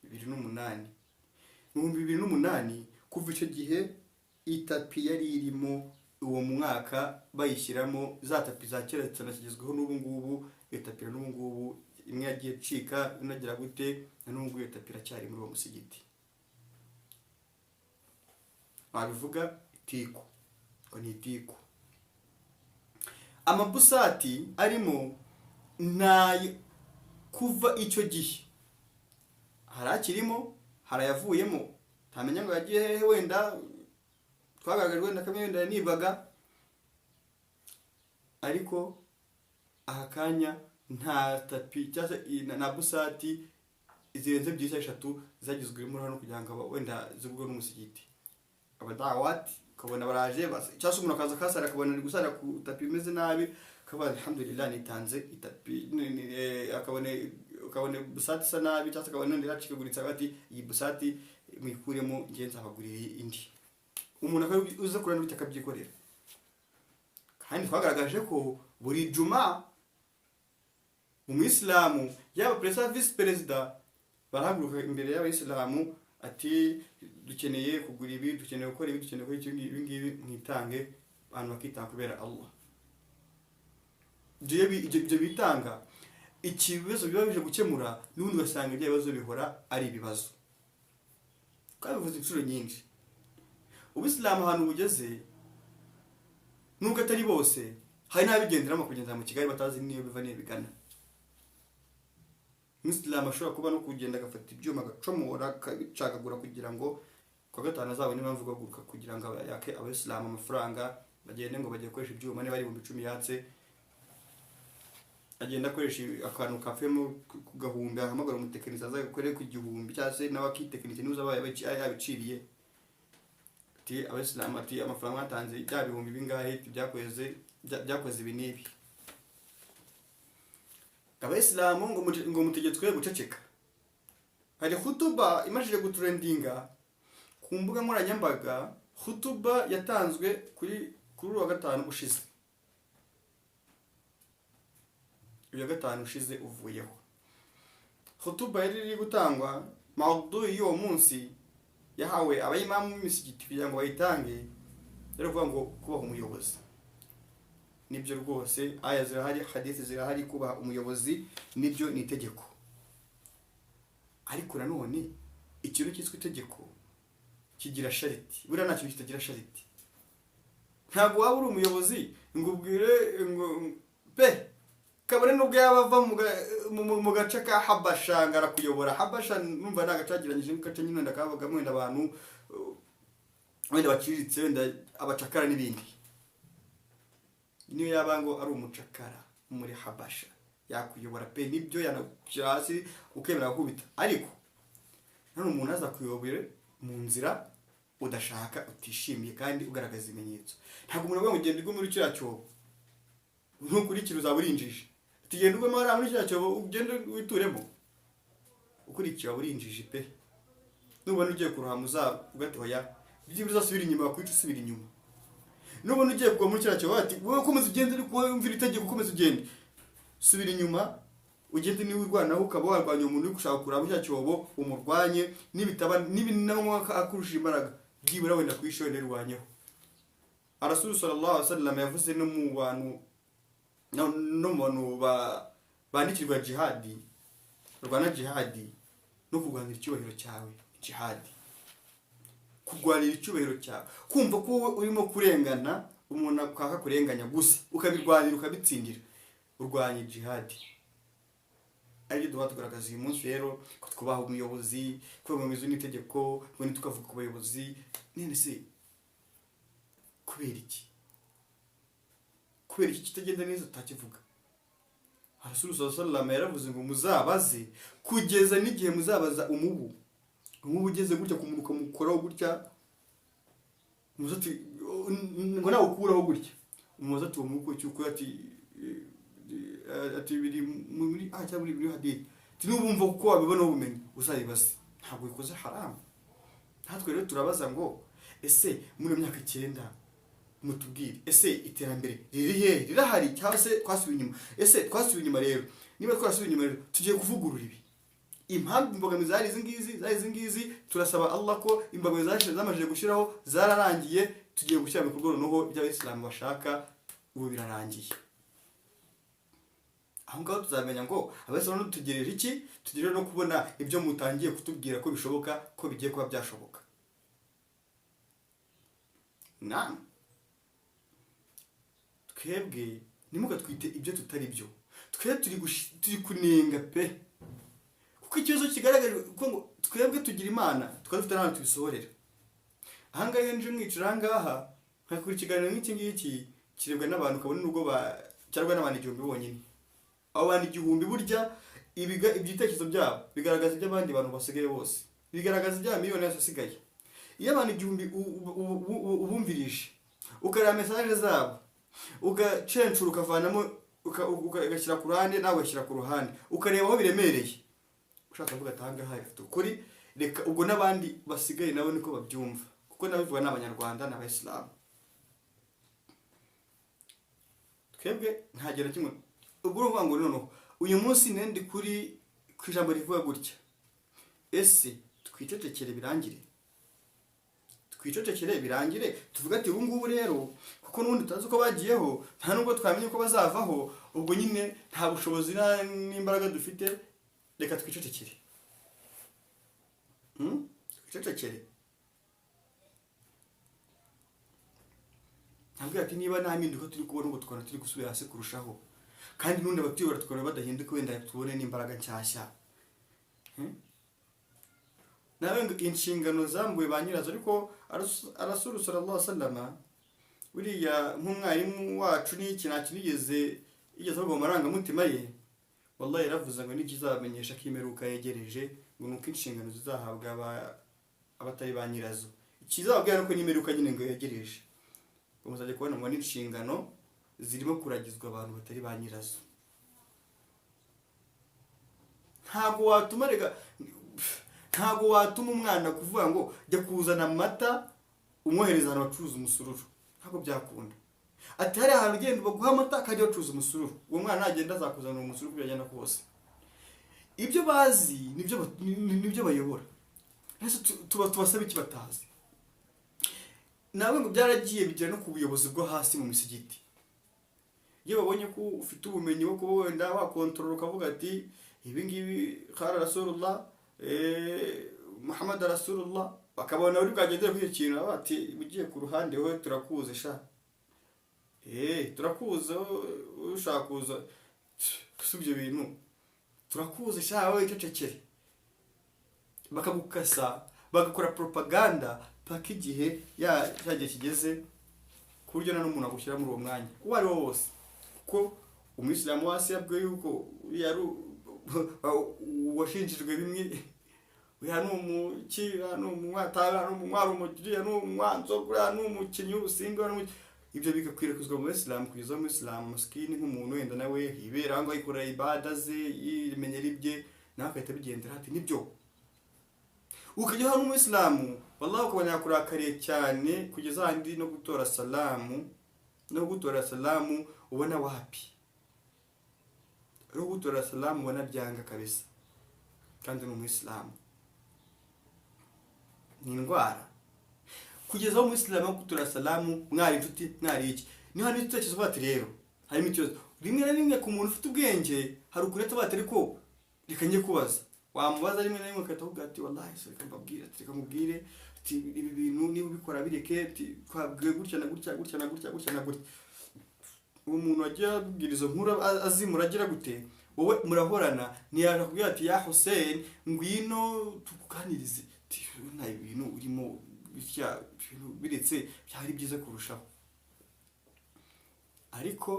2008 kuva icyo gihe itapi yari irimo uwo mwaka bayishyiramo za tapi za kera zanakigezweho n'ubu ngubu, itapi n'ubu ngubu imwe yagiye cika inagira gute na n'ubu iyo tapi iracyari muri uwo musigiti. Babivuga itiko ko ni itiko. Amabusati arimo nayo kuva icyo gihe harakirimo harayavuyemo, ntamenya ngo yagiye hehe, wenda twagaragajwe na kamwe wenda nibaga, ariko ahakanya nta tapi cyase na busati izirenze byinshi 3 zagizwe muri hano kugira ngo wenda zubwo n'umusigiti. Abadawati kabona baraje cyase umuntu akaza kasara akabona gusara ku tapi imeze nabi, kaba alhamdulillah nitanze itapi akabone busati sa nabi cyase akabona ndiracikaguritsa bati iyi busati mwikuremo ngenza abagurira indi. Umuntu uza kurana bitaka byikorera. Kandi twagaragaje ko buri juma umuyisilamu yaba president vice president barahaguruka imbere y'abayisilamu ati dukeneye kugura ibi, dukeneye gukora ibi, dukeneye gukora ibi ngibi, mwitange, abantu bakitanga kubera Allah. Ibyo bitanga ikibazo biba bije gukemura, n'ubundi ugasanga ibyo bibazo bihora ari ibibazo. Kabivuze inshuro nyinshi. Ubisilamu ahantu bugeze, nubwo atari bose, hari n'abigenderamo kugenda mu Kigali batazi niyo biva niyo bigana. Umusilamu ashobora kuba no kugenda agafata ibyuma agacomora akabicagagura kugira ngo kwa gatanu azabone impamvu guhaguruka kugira ngo yake abisilamu amafaranga, bagende ngo bajye gukoresha ibyuma, niba ari 10,000 yatse agenda akoresha akantu kafemo ku gahumbi, ahamagara umutekinisiye aza gukore ku gihumbi, cyangwa se nawe akitekinisiye n'uza yabiciriye. Ati abisilamu ati amafaranga atanze bya bihumbi bingahe byakoze ibi n'ibi. Abisilamu ngo mutegetswe guceceka. Hari khutuba imajije gutrendinga ku mbuga nkoranyambaga, khutuba yatanzwe kuri wa gatanu ushize. Uyu gatanu ushize uvuyeho. Khutuba yari iri gutangwa, mawdu y'uwo munsi yahawe abayimamu b'imisigiti kugira ngo bayitange, rero kuvuga ngo kubaha umuyobozi. Nibyo rwose, aya zirahari, hadith zirahari, kubaha umuyobozi nibyo ni itegeko. Ariko nanone ikintu cyitwa itegeko kigira shariti. Buriya nta kintu kitagira shariti. Ntabwo waba uri umuyobozi ngo ubwire ngo pe kabone nubwo yabava mu gace ka Habasha ngara kuyobora. Habasha numva nagacagiranyije n'agace nyine ndakavuga mwenda abantu wenda baciriritse, wenda abacakara n'ibindi. Niyo yaba ngo ari umucakara muri Habasha yakuyobora pe, nibyo yanakirasi ukemera gukubita. Ariko none umuntu aza kuyobora mu nzira udashaka, utishimiye kandi ugaragaza ibimenyetso. Ntabwo umuntu agomba kugenda muri cyo cyobo ntukurikira uzaba urinjije. Tugenda ugwe mara muri cyo cyobo ugende wituremo, ukurikira urinjije pe. Nubona ugiye kuruhama uzavuga oya byibura uzasubira inyuma, bakwica usubira inyuma. Nubona ugiye kugwa muri cyo cyobo ati wowe komeza ugende, ariko wowe umvira itegeko ukomeza ugende, subira inyuma ugende niwe urwanaho, ukaba warwanya umuntu uri gushaka kuraba cyo cyobo umurwanye, nibitaba n'ibinamwa akurusha imbaraga byibura wenda kwishonera rwanyeho. Rasul sallallahu alaihi wasallam yavuze no mu bantu bandikirwa jihadi, rwana jihadi no kurwanira icyubahiro cyawe. Jihadi kurwanira icyubahiro cyawe, kumva ko wowe urimo kurengana umuntu akaka kurenganya gusa ukabirwanira ukabitsindira, urwanya jihadi. Ari duha tugaragaza uyu munsi rero ko twubaha umuyobozi, ko umuyobozi n'itegeko, ngo tukavuga ku bayobozi. Nene se kubera iki kitagenda neza utakivuga? Rasul sallallahu alaihi wasallam yaravuze ngo muzabaze kugeza n'igihe muzabaza umubu ugeze gutya kumuruka mukoraho gutya, muzati ngo nawe ukuraho gutya, umuzati uwo muko cyuko ati biri muri cyangwa biri hadith tinubumva kuko wabibona ubumenyi uzayibaze, ntabwo ikoze haram. Natwe rero turabaza ngo ese muri myaka 9 mutubwire, ese iterambere ririhe rirahari cyangwa se twasubiye inyuma? Ese twasubiye inyuma rero, niba twasubiye inyuma rero tugiye kuvugurura ibi. Impamvu imbogamizi zari izi ngizi, turasaba Allah ko imbogamizi zamajije gushiraho zararangiye, tugiye gushyira mu bikorwa noneho by'Abayisilamu bashaka, ubu birarangiye. Aho ngaho tuzamenya ngo Abayisilamu dutegereje iki, tugiye no kubona ibyo mutangiye kutubwira ko bishoboka, ko bigiye kuba byashoboka. Twebwe nimuka twite ibyo tutari byo, turi kunenga pe, kuko ikibazo kigaragara ko twebwe tugira Imana twafite n'ahantu tubisohorera. Ahangaha iyo nje mwicara ahangaha nkakora ikiganiro nk'iki ngiki kirebwa n'abantu, kabone nubwo cyarwa n'abantu 1000 bonyine. Abo bantu 1000 burya ibyitekerezo byabo bigaragaza iby'abandi bantu basigaye bose, bigaragaza ibya miliyoni yasigaye. Iyo abantu 1000 ubumvirije ukareba message zabo, ugacencura ukavanamo ugashyira ku ruhande, nawe ugashyira ku ruhande, ukareba aho biremereye, ushaka kuvuga atanga hayi kuri reka ubwo n'abandi basigaye nabo niko babyumva, kuko nabivuga n'Abanyarwanda n'Abayisilamu. Twebwe ntagera kimwe ubwo uvuga ngo uyu munsi nende kuri ijambo rivuga gutya, ese twicecekere birangire tuvuga ati ubu ngubu rero kuko n'ubundi tutazi uko bagiyeho nta nubwo twamenye uko bazavaho ubwo nyine nta bushobozi n'imbaraga dufite reka twicecekere ntabwo ati niba nta mpinduka turi kubona ngo tukabona turi gusubira hasi kurushaho kandi n'undi abatuyobora tukabona badahinduka wenda tubone n'imbaraga nshyashya nawe ngo inshingano zambuwe ba nyirazo ariko Rasul sallallahu alaihi wasallam buriya nk'umwarimu wacu n'iki nta kintu yigeze avuga mu marangamutima ye wallahi yaravuze ngo n'ikizabamenyesha ko imperuka yegereje ngo nuko inshingano zizahabwa abatari ba nyirazo ikizababwira nuko n'imperuka nyine ngo yegereje ngo muzajya kubona ngo n'inshingano zirimo kuragizwa abantu batari ba nyirazo ntabwo watuma umwana kuvuga ngo jya kuzana amata umwohereza ahantu bacuruza umusururu ntabwo byakunda ati hari ahantu ugenda baguha amata akajya bacuruza umusururu uwo mwana nagenda azakuzanira umusururu uko byagenda kose ibyo bazi nibyo bayobora tubasaba iki batazi nawe ngo byaragiye bigera no ku buyobozi bwo hasi mu misigiti iyo babonye ko ufite ubumenyi bwo kuba wenda wakontorora ukavuga ati ibi ngibi khara Rasulullah Muhammad Rasulullah bakabona uri bwagendera kuri ikintu bati ugiye ku ruhande wowe turakuze sha turakuze ushaka kuza kusubye ibintu turakuze sha wowe cecekere bakagukasa bagakora propaganda paka igihe yagiye kigeze ku buryo n'umuntu agushyira muri uwo mwanya uwo ari wo wose kuko umuyisilamu wasi yabwiye yuko yari washinjijwe bimwe uya n'umwatara n'umwari umugiriya n'umwanzogura n'umukinnyi w'ubusimba ibyo bigakwirakwizwa mu Islam kugeza mu Islam maskini nk'umuntu wenda nawe yibera ngo ayikora ibada ze yimenyera ibye nawe akahita bigendera ati nibyo ukajya hano mu Islam wallahi ukabona yakurakariye cyane kugeza handi no gutora salamu ubona wapi gutora salamu ubona byanga kabisa kandi ni umuyisilamu ni indwara kugeza aho umuyisilamu gutora salamu mwari inshuti mwari iki niho hari icyo kibazo bati rero harimo ikibazo rimwe na rimwe ku muntu ufite ubwenge hari ukureta bati ariko reka njye kubaza wamubaza rimwe na rimwe akatavuga ati wallahi reka mbabwire ati reka mubwire ati ibi bintu niba ubikora bireke ati twabwiye gutya na gutya uwo muntu wagira abwira izo nkuru azimuragira gute wowe murahorana niyaje kubwira ati ya Hussein ngwino tukuganirize ati nta ibintu urimo bitya biretse byari byiza kurushaho ariko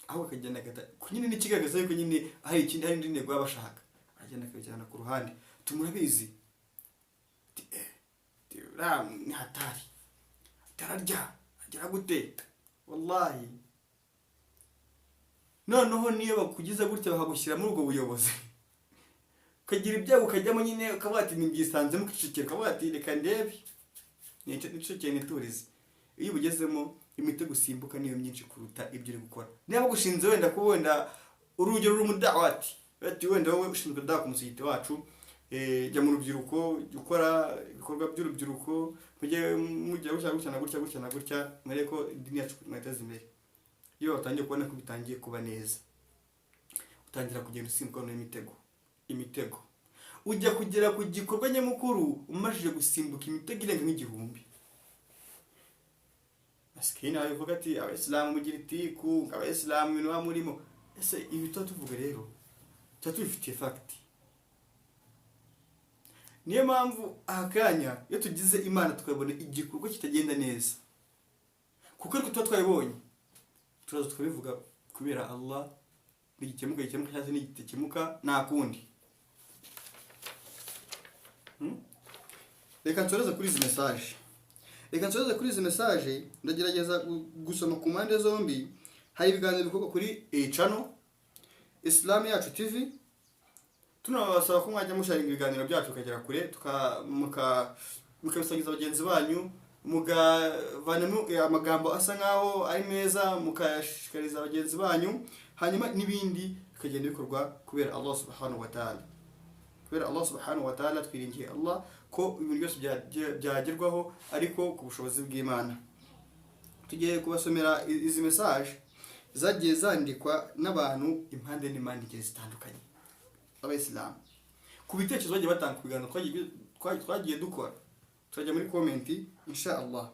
aho akagenda kunyine n'ikigaragaza yuko nyine hari ikindi hari indi ntego y'abashaka agenda akabijyana ku ruhande tumurabizi ni hatari tararya agira gute wallahi noneho niyo bakugize gutya bakagushyira muri ubwo buyobozi ukagira ibyago ukajyamo nyine ukavuga ati nibyisanze mukicikira ukavuga ati reka ndebe nicecekere niturize iyo ubugezemo imitego usimbuka niyo myinshi kuruta ibyo uri gukora niba gushinze wenda ko wenda urugero rumudawati ati wenda wowe ushinzwe dawa ku musigiti wacu jya mu rubyiruko gukora ibikorwa by'urubyiruko mugira gutya mwere ko idini yacu mwateza imbere iyo watangiye kubona ko bitangiye kuba neza utangira kugenda usimbuka imitego ujya kugera ku gikorwa nyamukuru umajije gusimbuka imitego irenga nk'igihumbi maskini abivuga ati abayisilamu mugira itiku abayisilamu ibintu bamurimo ese ibi tuvuga rero tubifitiye fagiti niyo mpamvu akanya iyo tugize Imana tukabona igikorwa kitagenda neza kuko ariko tuba twabibonye turaza tukabivuga kubera Allah n'igikemuka cyangwa n'igitekemuka nta kundi reka nsoreze kuri izi message ndagerageza gusoma ku mpande zombi hari ibiganiro bikorwa kuri channel Islam Yacu TV tunabasaba ko mwajya musharinga ibiganiro byacu kagera kure mukabisangiza bagenzi banyu mugavanamo amagambo asa nkaho ari meza mukayashikariza bagenzi banyu hanyuma n'ibindi bikagenda bikorwa kubera Allah subhanahu wa ta'ala kubera Allah subhanahu wa ta'ala, twiringiye Allah ko ibintu byose byagerwaho ariko ku bushobozi bw'Imana. Tugiye kubasomera izi message zagiye zandikwa n'abantu impande n'impande zitandukanye abayisilamu, ku bitekerezo bagiye batanga ku biganiro twagiye dukora. Turajya muri comment insha Allah.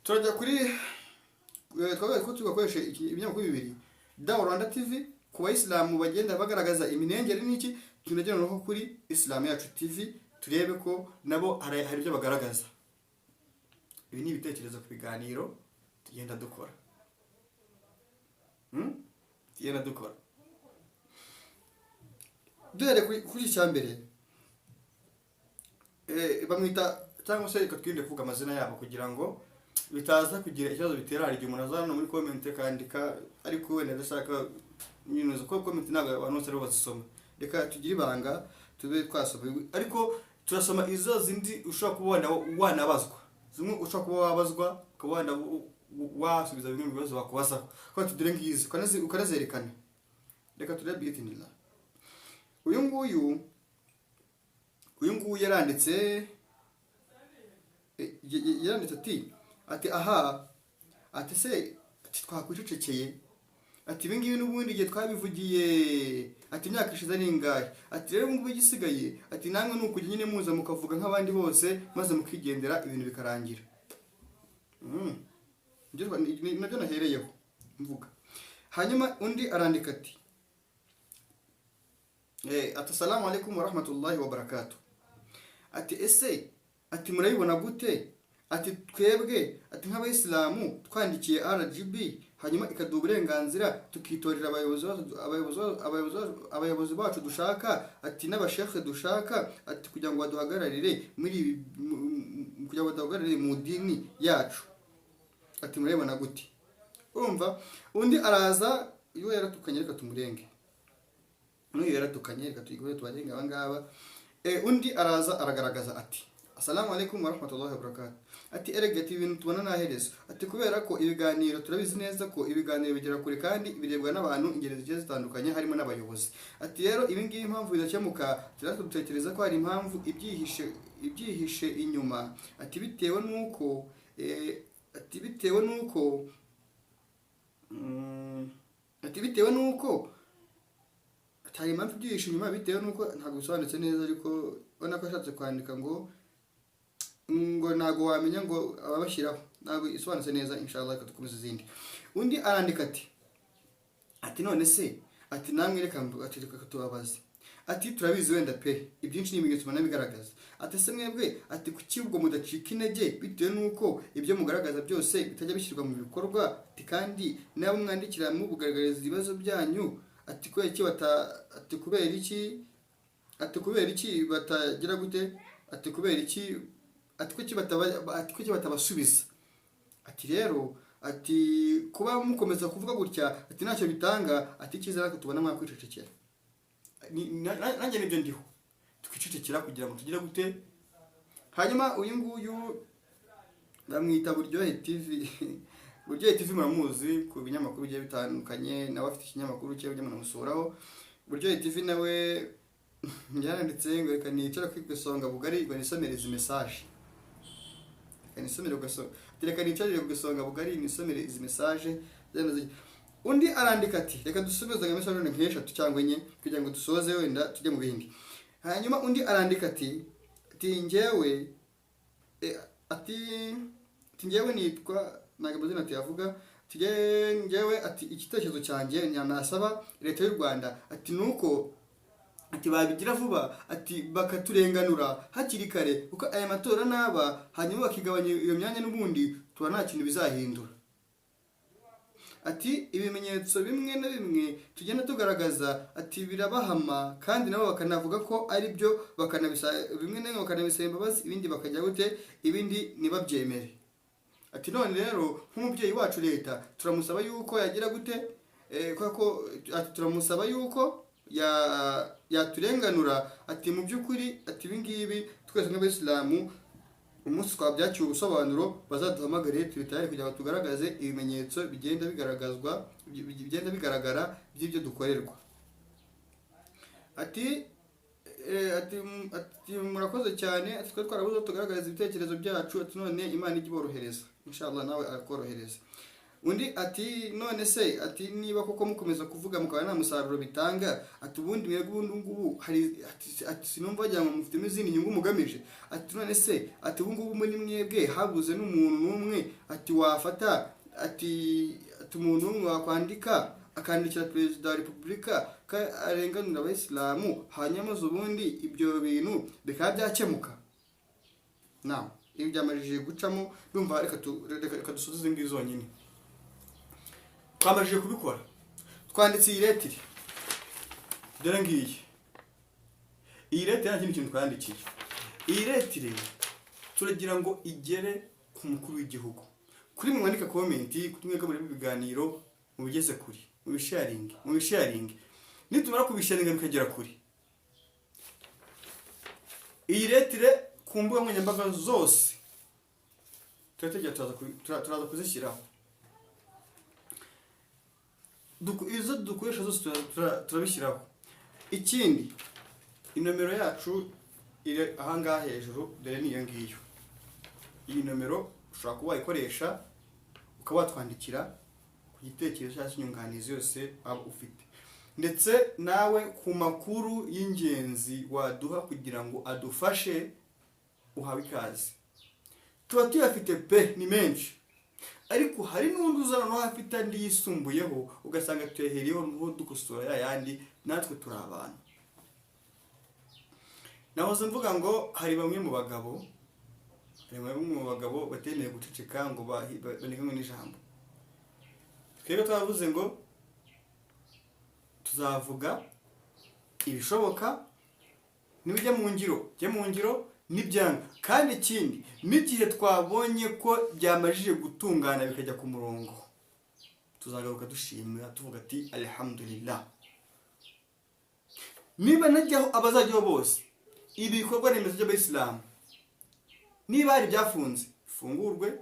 Turajya kuri twabaye ko tugakoresha ibinyamakuru bibiri, Dawa Rwanda TV ku bayisilamu bagenda bagaragaza iminengeri n'iki, tunagera no kuri Islam Yacu TV turebe ko nabo hari ibyo bagaragaza. Ibi ni ibitekerezo ku biganiro tugenda dukora. Tugenda dukora. Duhere kuri cyambere, bamwita cyangwa se reka twirinde kuvuga amazina yabo kugira ngo bitaza kugira ikibazo bitera. Hari igihe umuntu azana muri comment akandika ariko wenda adashaka nyine zo comment ntabwo abantu bose bazisoma. Reka tugire ibanga tube twasoma, ariko turasoma izo zindi ushobora kubona wanabazwa, zimwe ushobora kuba wabazwa ukabona wasubiza bimwe mu bibazo bakubaza ko tudire ngizi ukanazerekana. Reka turebe bitinila. Uyu nguyu yaranditse ati aha ati se twakwicecekeye ati ibi ngibi n'ubundi igihe twabivugiye ati imyaka ishize ari ingahe ati rero ngubu igisigaye ati namwe ni ukujya nyine muza mukavuga nk'abandi bose maze mukigendera ibintu bikarangira. Nabyo nahereyeho mvuga. Hanyuma undi arandika ati assalamu alaikum wa rahmatullahi wa barakatuh. Ati ese ati murayibona gute ati twebwe ati nk'abayisilamu twandikiye RGB hanyuma ikaduha uburenganzira tukitorera abayobozi bacu dushaka ati n'abashekhe dushaka ati kugira ngo baduhagararire mu dini yacu ati murayibona gute. Urumva undi araza iyo yaratukanye reka tumurenge, n'uyu yaratukanye reka tuyigure tubarenga abangaba. Undi araza aragaragaza ati assalamu alaikum wa rahmatullahi wa barakatuh. Ati eregati ibintu tubona naherezo ati kubera ko ibiganiro turabizi neza ko ibiganiro bigera kure kandi birebwa n'abantu ingeri zigiye zitandukanye harimo n'abayobozi. Ati rero ibi ngibi impamvu bidakemuka turatwe dutekereza ko hari impamvu ibyihishe inyuma ati bitewe nuko atari impamvu ibyihishe inyuma bitewe nuko ntabwo bisobanutse neza, ariko ubona ko ashatse kwandika ngo ntago wamenya ngo ababashyiraho ntabwo isobanutse neza. Inshallah reka dukomeze izindi. Undi arandika ati none se ati namwe reka tubabaze ati turabizi wenda pe ibyinshi n'ibimenyetso banabigaragaza ati se mwebwe ati kuki ubwo mudacika intege bitewe nuko ibyo mugaragaza byose bitajya bishyirwa mu bikorwa ati kandi nabo mwandikira mu bugaragariza ibibazo byanyu ati kubera iki batagira gute ati kubera iki ati kuki batabasubiza ati rero ati kuba mukomeza kuvuga gutya ati ntacyo bitanga ati kizera ko tubona mwakwicecekera. Nanjye nibyo ndiho tukicecekera kugira ngo tugire gute. Hanyuma uyu nguyu ndamwita Buryohe TV. Buryohe TV muramuzi ku binyamakuru bigiye bitandukanye, nawe afite ikinyamakuru cye ujya munamusuraho. Buryohe TV nawe yaranditse ngo reka nicara kwisonga bugari ngo nisomere izi message. Reka nicarire kugisonga bugari nisomere izi message. Undi arandika ati reka dusubize nka message nk'eshatu cyangwa enye kugira ngo dusoze wenda tujye mu bindi. Hanyuma undi arandika ati njyewe nitwa nagabuzina ati yavuga njyewe ati igitekerezo cyanjye nyanasaba leta y'u Rwanda ati nuko ati babigira vuba ati bakaturenganura hakiri kare kuko aya matora naba hanyuma bakigabanya iyo myanya n'ubundi tuba nta kintu bizahindura. Ati ibimenyetso bimwe na bimwe tugenda tugaragaza ati birabahama kandi nabo bakanavuga ko ari byo bimwe na bimwe bakanabisaba imbabazi ibindi bakajya gute ibindi nibabyemere. Ati none rero nk'umubyeyi wacu leta turamusaba yuko yagira gute kuko turamusaba yuko yaturenganura ati mu by'ukuri ati ibingibi twese nk'abayisilamu umunsi twabyakiye ubusobanuro bazaduhamagare tubitare kugira ngo tugaragaze ibimenyetso bigenda bigaragara by'ibyo dukorerwa. ati ati murakoze cyane, ati twe twarabuze tugaragaza ibitekerezo byacu, ati none Imana ijye iborohereza inshallah nawe akorohereza. Undi ati none se ati niba koko mukomeza kuvuga mukaba nta musaruro bitanga, ati ubundi mwebwe ubundi ngubu hari ati sinumva wagira ngo mufite izindi nyungu mugamije, ati none se ati ubu ngubu muri mwebwe habuze n'umuntu n'umwe ati wafata ati umuntu umwe wakwandika akandikira perezida wa repubulika ko arenganura abayisilamu, hanyuma ubundi ibyo bintu bikaba byakemuka. Naam, ibi byamajije gucamo, ndumva reka dusoze ngizo zonyine. Twamajije kubikora, twanditse iyi letire, dore ngiyi. Iyi letire nta kindi kintu twandikiye. Iyi letire turagira ngo igere ku mukuru w'igihugu. Kuri mwandika comment, kuri mwega muri biganiro, mubigeze kuri, mubisharinge. Nitumara kubisharinga bikagera kuri. Iyi letire ku mbuga nkoranyambaga zose turaza kuzishyiraho. Izo dukoresha zose turabishyiraho. Ikindi, inomero yacu iri ahangaha hejuru, dore niyo ngiyo. Iyi nomero ushobora kuba wayikoresha ukaba watwandikira ku gitekerezo cyangwa inyunganizi yose waba ufite, ndetse nawe ku makuru y'ingenzi waduha kugira ngo adufashe uhawe ikaze. Tuba tuyafite pe, ni menshi, ariko hari n'undi uzana no hafite andi yisumbuyeho ugasanga tuyahereyeho n'uho dukosora yandi, natwe turi abantu. Nahoze mvuga ngo hari bamwe mu bagabo batemeye guceceka ngo banekanywe n'ijambo. Twebwe twavuze ngo tuzavuga ibishoboka n'ibijya mu ngiro n'ibyanga, kandi ikindi n'igihe twabonye ko byamajije gutungana bikajya ku murongo, tuzagaruka dushimira tuvuga ati alhamdulillah. Niba najyaho abazajyaho bose ibikorwa remezo by'abayisilamu, niba hari byafunze fungurwe,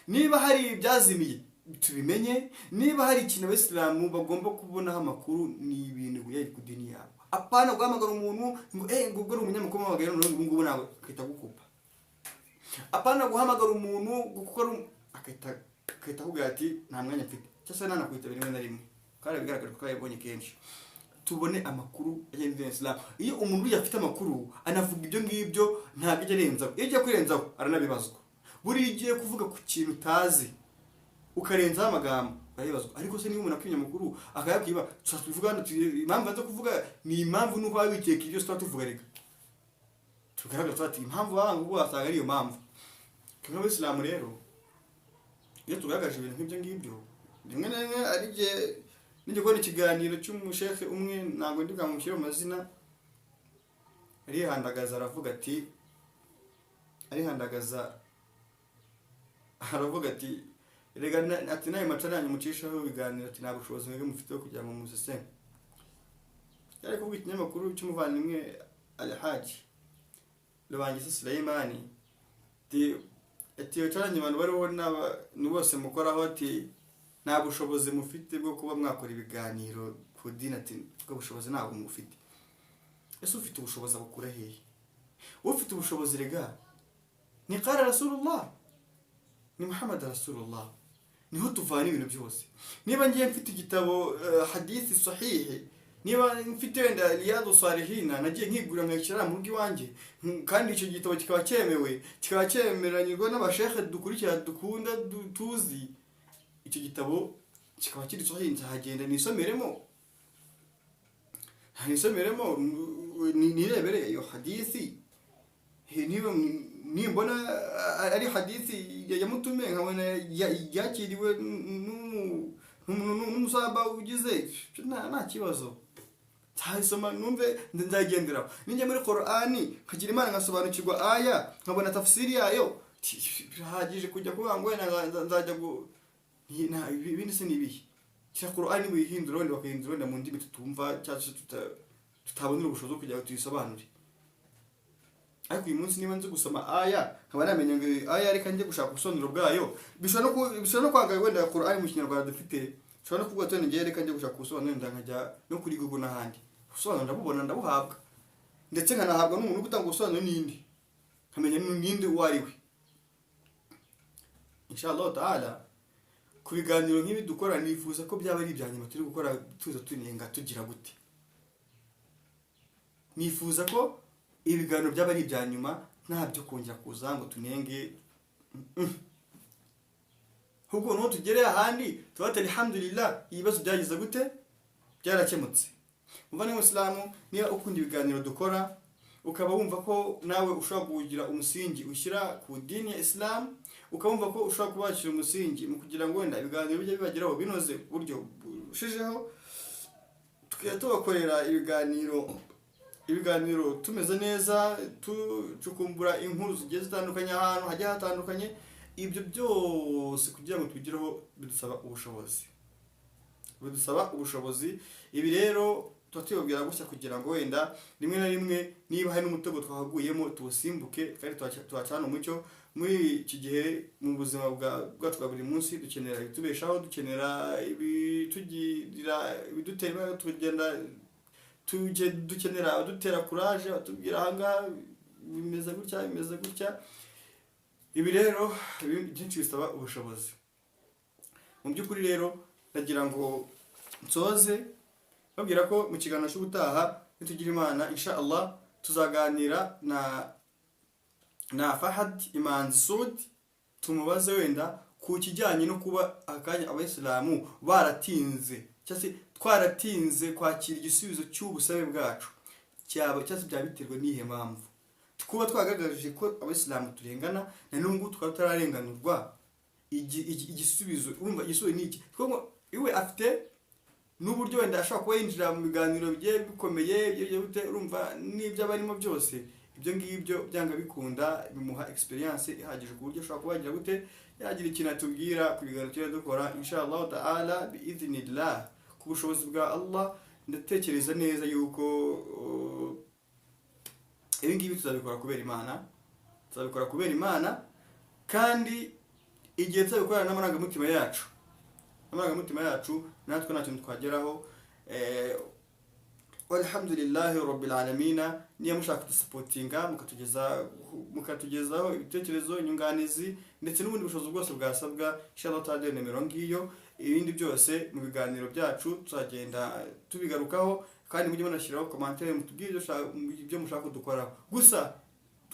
niba hari ibyazimiye tubimenye, niba hari ikintu abayisilamu bagomba kubonaho amakuru, ni ibintu biyari ku dini yabo. Apana guhamagara umuntu ngo ngo ubwo ari umunyamakuru w'amagara none ubu ngubu nawe akita gukupa. Apana guhamagara umuntu gukora akita kugira ati nta mwanya mfite, cyangwa nanakwita rimwe na rimwe, kandi bigaragara ko yabonye kenshi. Tubone amakuru agenda Islam. Iyo umuntu yafite amakuru anavuga ibyo ngibyo ntabwo ajya arenzaho. Iyo ugiye kurenzaho aranabibazwa. Buri igiye kuvuga ku kintu utazi ukarenzaho amagambo urabibazwa. Ariko se niba umuntu akwimye amakuru akayakwiba, tuvuga impamvu zo kuvuga ni impamvu nuko wabikeka ibyo tuvuga reka. Tugaragaza ati impamvu wangu ubwo wasanga ariyo mpamvu. Kimwe Islam rero iyo tugaragaje ibintu nk'ibyo ngibyo, rimwe na rimwe ari gihe nijye kubona ikiganiro cy'umushehe umwe, ntabwo ndi bwamushyire mu mazina, arihandagaza aravuga ati rega ati nayo macaranyo mucishaho ibiganiro, ati nta bushobozi mwebwe mufite kugira ngo muzisenge. Yari kuvuga ikinyamakuru cy'umuvandimwe Alhaji Rubangisa Sulaimani, ati yacaranyo abantu bariho bose mukoraho, ati nta bushobozi mufite bwo kuba mwakora ibiganiro ku dini, ati bwo bushobozi ntabwo mufite. Ese ufite ubushobozi abukura hehe? Ufite ubushobozi rega ni qala Rasulullah, ni Muhammad Rasulullah, niho tuvana ibintu byose. Niba ngiye mfite igitabo hadithi sahihi, niba mfite wenda Riyadu Salihina nagiye nkigura nkakira mu rugo iwanjye, kandi icyo gitabo kikaba cyemewe, kikaba cyemeranyirwa n'abashehe dukurikira dukunda tuzi, icyo gitabo kikaba kiri sahihi, nzahagenda nisomeremo nirebere iyo hadithi. Nimbona ari hadithi yamutume nkabona yakiriwe n'umusaba ugize, nta kibazo, nzayisoma numve nzagenderaho. Ninjya muri Qur'ani nkagira Imana ngasobanukirwa aya nkabona tafsiri yayo, birahagije kujya kuvuga ngo nzajya ibindi se nibihe. Kira Qur'ani bihindura wenda bakahindura wenda mu ndimi tutumva cyangwa tutabonera ubushobozi kugira ngo tuyisobanure. Ariko uyu munsi niba nzi gusoma aya nkaba namenye ngo aya ariko njye gushaka ubusobanuro bwayo, bishobora no kwanga wenda Qur'ani mu Kinyarwanda dufite, bishobora no kuvuga ati ngiye reka njye gushaka ubusobanuro, nkajya no kuri Google n'ahandi ubusobanuro ndabubona ndabuhabwa, ndetse nkanahabwa n'umuntu uri gutanga ubusobanuro n'indi nkamenya n'indi uwo ari we. Inshallah ta'ala ku biganiro nk'ibi dukora nifuza ko byaba ari ibya nyuma turi gukora tuza tunenga tugira gute. Nifuza ko ibiganiro byaba ari ibya nyuma nta byo kongera kuza ngo tunenge. Huko no tugere ahandi tubate alhamdulillah ibibazo byagize gute byarakemutse. Muvane Muslimu niba ukunda ibiganiro dukora ukaba wumva ko nawe ushobora kugira umusingi ushyira ku dini ya Islam, ukabumva ko ushobora kubakira umusingi mu kugira ngo wenda ibiganiro bijye bibageraho binoze buryo bushijeho, tukajya tubakorera ibiganiro tumeze neza, tucukumbura inkuru zigiye zitandukanye ahantu hajya hatandukanye. Ibyo byose kugira ngo tubigereho bidusaba ubushobozi. Ibi rero tutubwira gushya kugira ngo wenda rimwe na rimwe niba hari n'umutego twahaguyemo tuwusimbuke kandi twacana umucyo. Muri iki gihe mu buzima bwacu bwa buri munsi dukenera ibitubeshaho, dukenera ibidutera, dukenera abadutera courage batubwira ahangaha bimeze gutya. Ibi rero byinshi bisaba ubushobozi. Mu by'ukuri rero ndagira ngo nsoze babwira ko mu kiganiro cy'ubutaha nitugira Imana inshallah tuzaganira na Fahad Imanzi Sud, tumubaze wenda ku kijyanye no kuba akanya abayisilamu baratinze cyangwa se twaratinze kwakira igisubizo cy'ubusabe bwacu cyaba byabiterwa n'ihe mpamvu. Kuba twagaragaje ko abayisilamu turengana na nungu tukaba tararenganurwa igisubizo. Urumva igisubizo ni iki? Kuko iwe afite n'uburyo wenda ashobora kuba yinjira mu biganiro bigiye bikomeye urumva n'ibyo abarimo byose. Ibyo ngibyo byanga bikunda bimuha experience ihagije ku buryo ashobora kuba yagira gute yagira ikintu atubwira ku biganiro tujya dukora inshallah ta'ala bi'idhnillah. Ku bushobozi bwa Allah ndatekereza neza yuko ibi ngibi tuzabikora kubera Imana, kandi igihe tuzabikora n'amarangamutima yacu natwe nta kintu twageraho. Alhamdulillahi rabbil alamin. Niyo mushaka kudusupotinga mukatugezaho ibitekerezo, inyunganizi ndetse n'ubundi bushobozi bwose bwasabwa, inshallah ta'ala nimero ngiyo. Ibindi byose mu biganiro byacu tuzagenda tubigarukaho, kandi mujye munashyiraho commentaire mutubwire ibyo mushaka kudukoraho. Gusa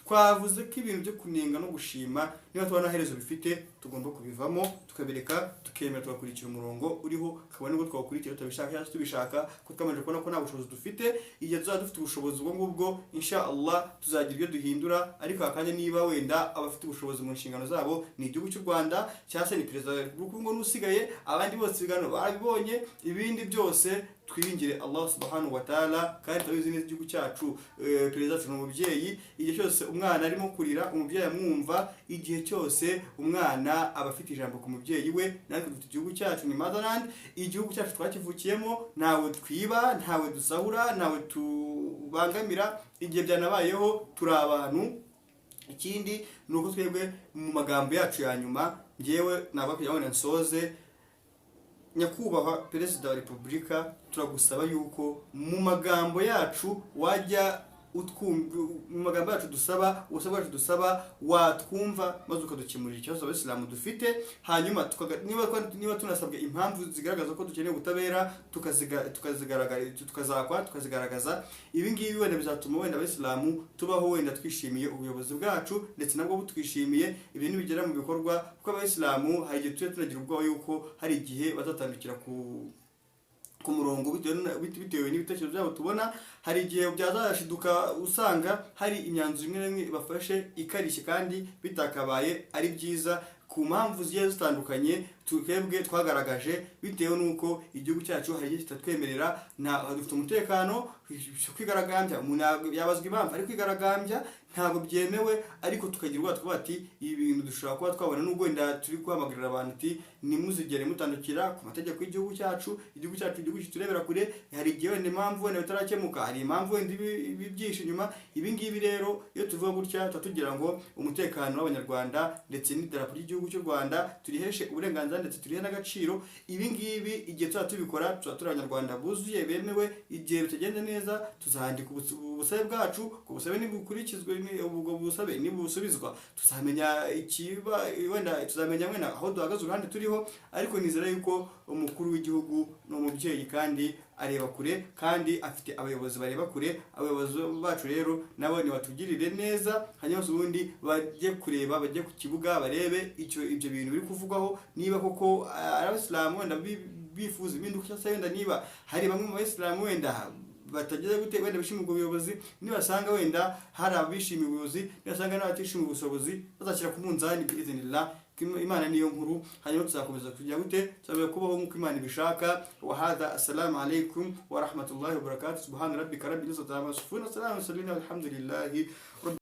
twavuze ko ibintu byo kunenga no gushima niba tubona herezo bifite tugomba kubivamo tukabireka tukemera tugakurikira umurongo uriho, kabone nubwo twawukurikira tubishaka ko twamaze kubona ko nta bushobozi dufite. Igihe tuzaba dufite ubushobozi ubwo inshallah tuzagira ibyo duhindura. Ariko akanya niba wenda abafite ubushobozi mu nshingano zabo ni igihugu cy'u Rwanda cyangwa se ni perezida wa repubulika ngo n'usigaye, abandi bose ibiganiro barabibonye. Ibindi byose twiringire Allah subhanahu wa ta'ala, kandi tubizi neza igihugu cyacu perezida wacu n'umubyeyi. Igihe cyose umwana arimo kurira umubyeyi amwumva, igihe cyose umwana aba afite ijambo ku mubyeyi we. Natwe dufite igihugu cyacu ni motherland, igihugu cyacu twakivukiyemo, ntawe twiba, ntawe dusahura, ntawe tubangamira. Igihe byanabayeho turi abantu. Ikindi ni uko twebwe mu magambo yacu ya nyuma ngewe naba kugira ngo nsoze, nyakubahwa perezida wa repubulika turagusaba yuko mu magambo yacu wajya mu magambo yacu dusaba watwumva maze ukadukemurira ikibazo abasilamu dufite. Hanyuma niba tunasabwe impamvu zigaragaza ko dukeneye ubutabera tukazigaragaza. Ibi ngibi wenda bizatuma wenda abasilamu tubaho wenda twishimiye ubuyobozi bwacu ndetse nabwo butwishimiye. Ibintu bigera mu bikorwa, kuko abasilamu hari igihe tunagira ubwoba yuko hari igihe bazatandukira ku murongo bitewe n'ibitekerezo byabo tubona. Hari igihe byazashiduka usanga hari imyanzuro imwe n'imwe bafashe ikarishye kandi bitakabaye ari byiza ku mpamvu zigiye zitandukanye twebwe twagaragaje, bitewe n'uko igihugu cyacu hari igihe kitatwemerera. Dufite umutekano, kwigaragambya umuntu yabazwa impamvu ari kwigaragambya ntabwo byemewe, ariko tukagira ubwoba twuba ati ibi bintu dushobora kuba twabona. N'ubwo wenda turi guhamagarira abantu ati nimuzigere mutandukira ku mategeko y'igihugu cyacu. Igihugu kiturebera kure. Hari igihe wenda impamvu wenda bitarakemuka, hari impamvu wenda byinshi inyuma. Ibi ngibi rero iyo tuvuga gutya tuba tugira ngo umutekano w'Abanyarwanda ndetse n'idarapo ry'igihugu cy'u Rwanda turiheshe uburenganzira neza ndetse turihe n'agaciro. Ibi ngibi igihe tuba tubikora tuba turi abanyarwanda buzuye bemewe. Igihe bitagenda neza tuzandika ubusabe bwacu, ku busabe nibukurikizwe, ubwo busabe nibusubizwa tuzamenya ikiba wenda tuzamenya mwena aho duhagaze uruhande turiho. Ariko nizera yuko umukuru w'igihugu ni umubyeyi kandi areba kure kandi afite abayobozi bareba kure. Abayobozi bacu rero nabo ni batugirire neza, hanyuma ubundi bajye kureba, bajye ku kibuga barebe ibyo bintu biri kuvugwaho, niba koko abasilamu wenda bifuza impinduka cyangwa se wenda niba hari bamwe mu bayisilamu wenda batageze gute wenda bishimiye ubuyobozi, nibasanga wenda hari abishimiye ubuyobozi, nibasanga n'abatishimiye ubuyobozi bazashyira ku munzani biiznillah. Imana niyo nkuru, hanyuma tuzakomeza kujya gute tuzabe kubaho nk'uko Imana ibishaka. Wa hadha assalamu alaykum wa rahmatullahi wa barakatuh. Subhana rabbika rabbil izzati amma yasifun wa salamun alhamdulillahi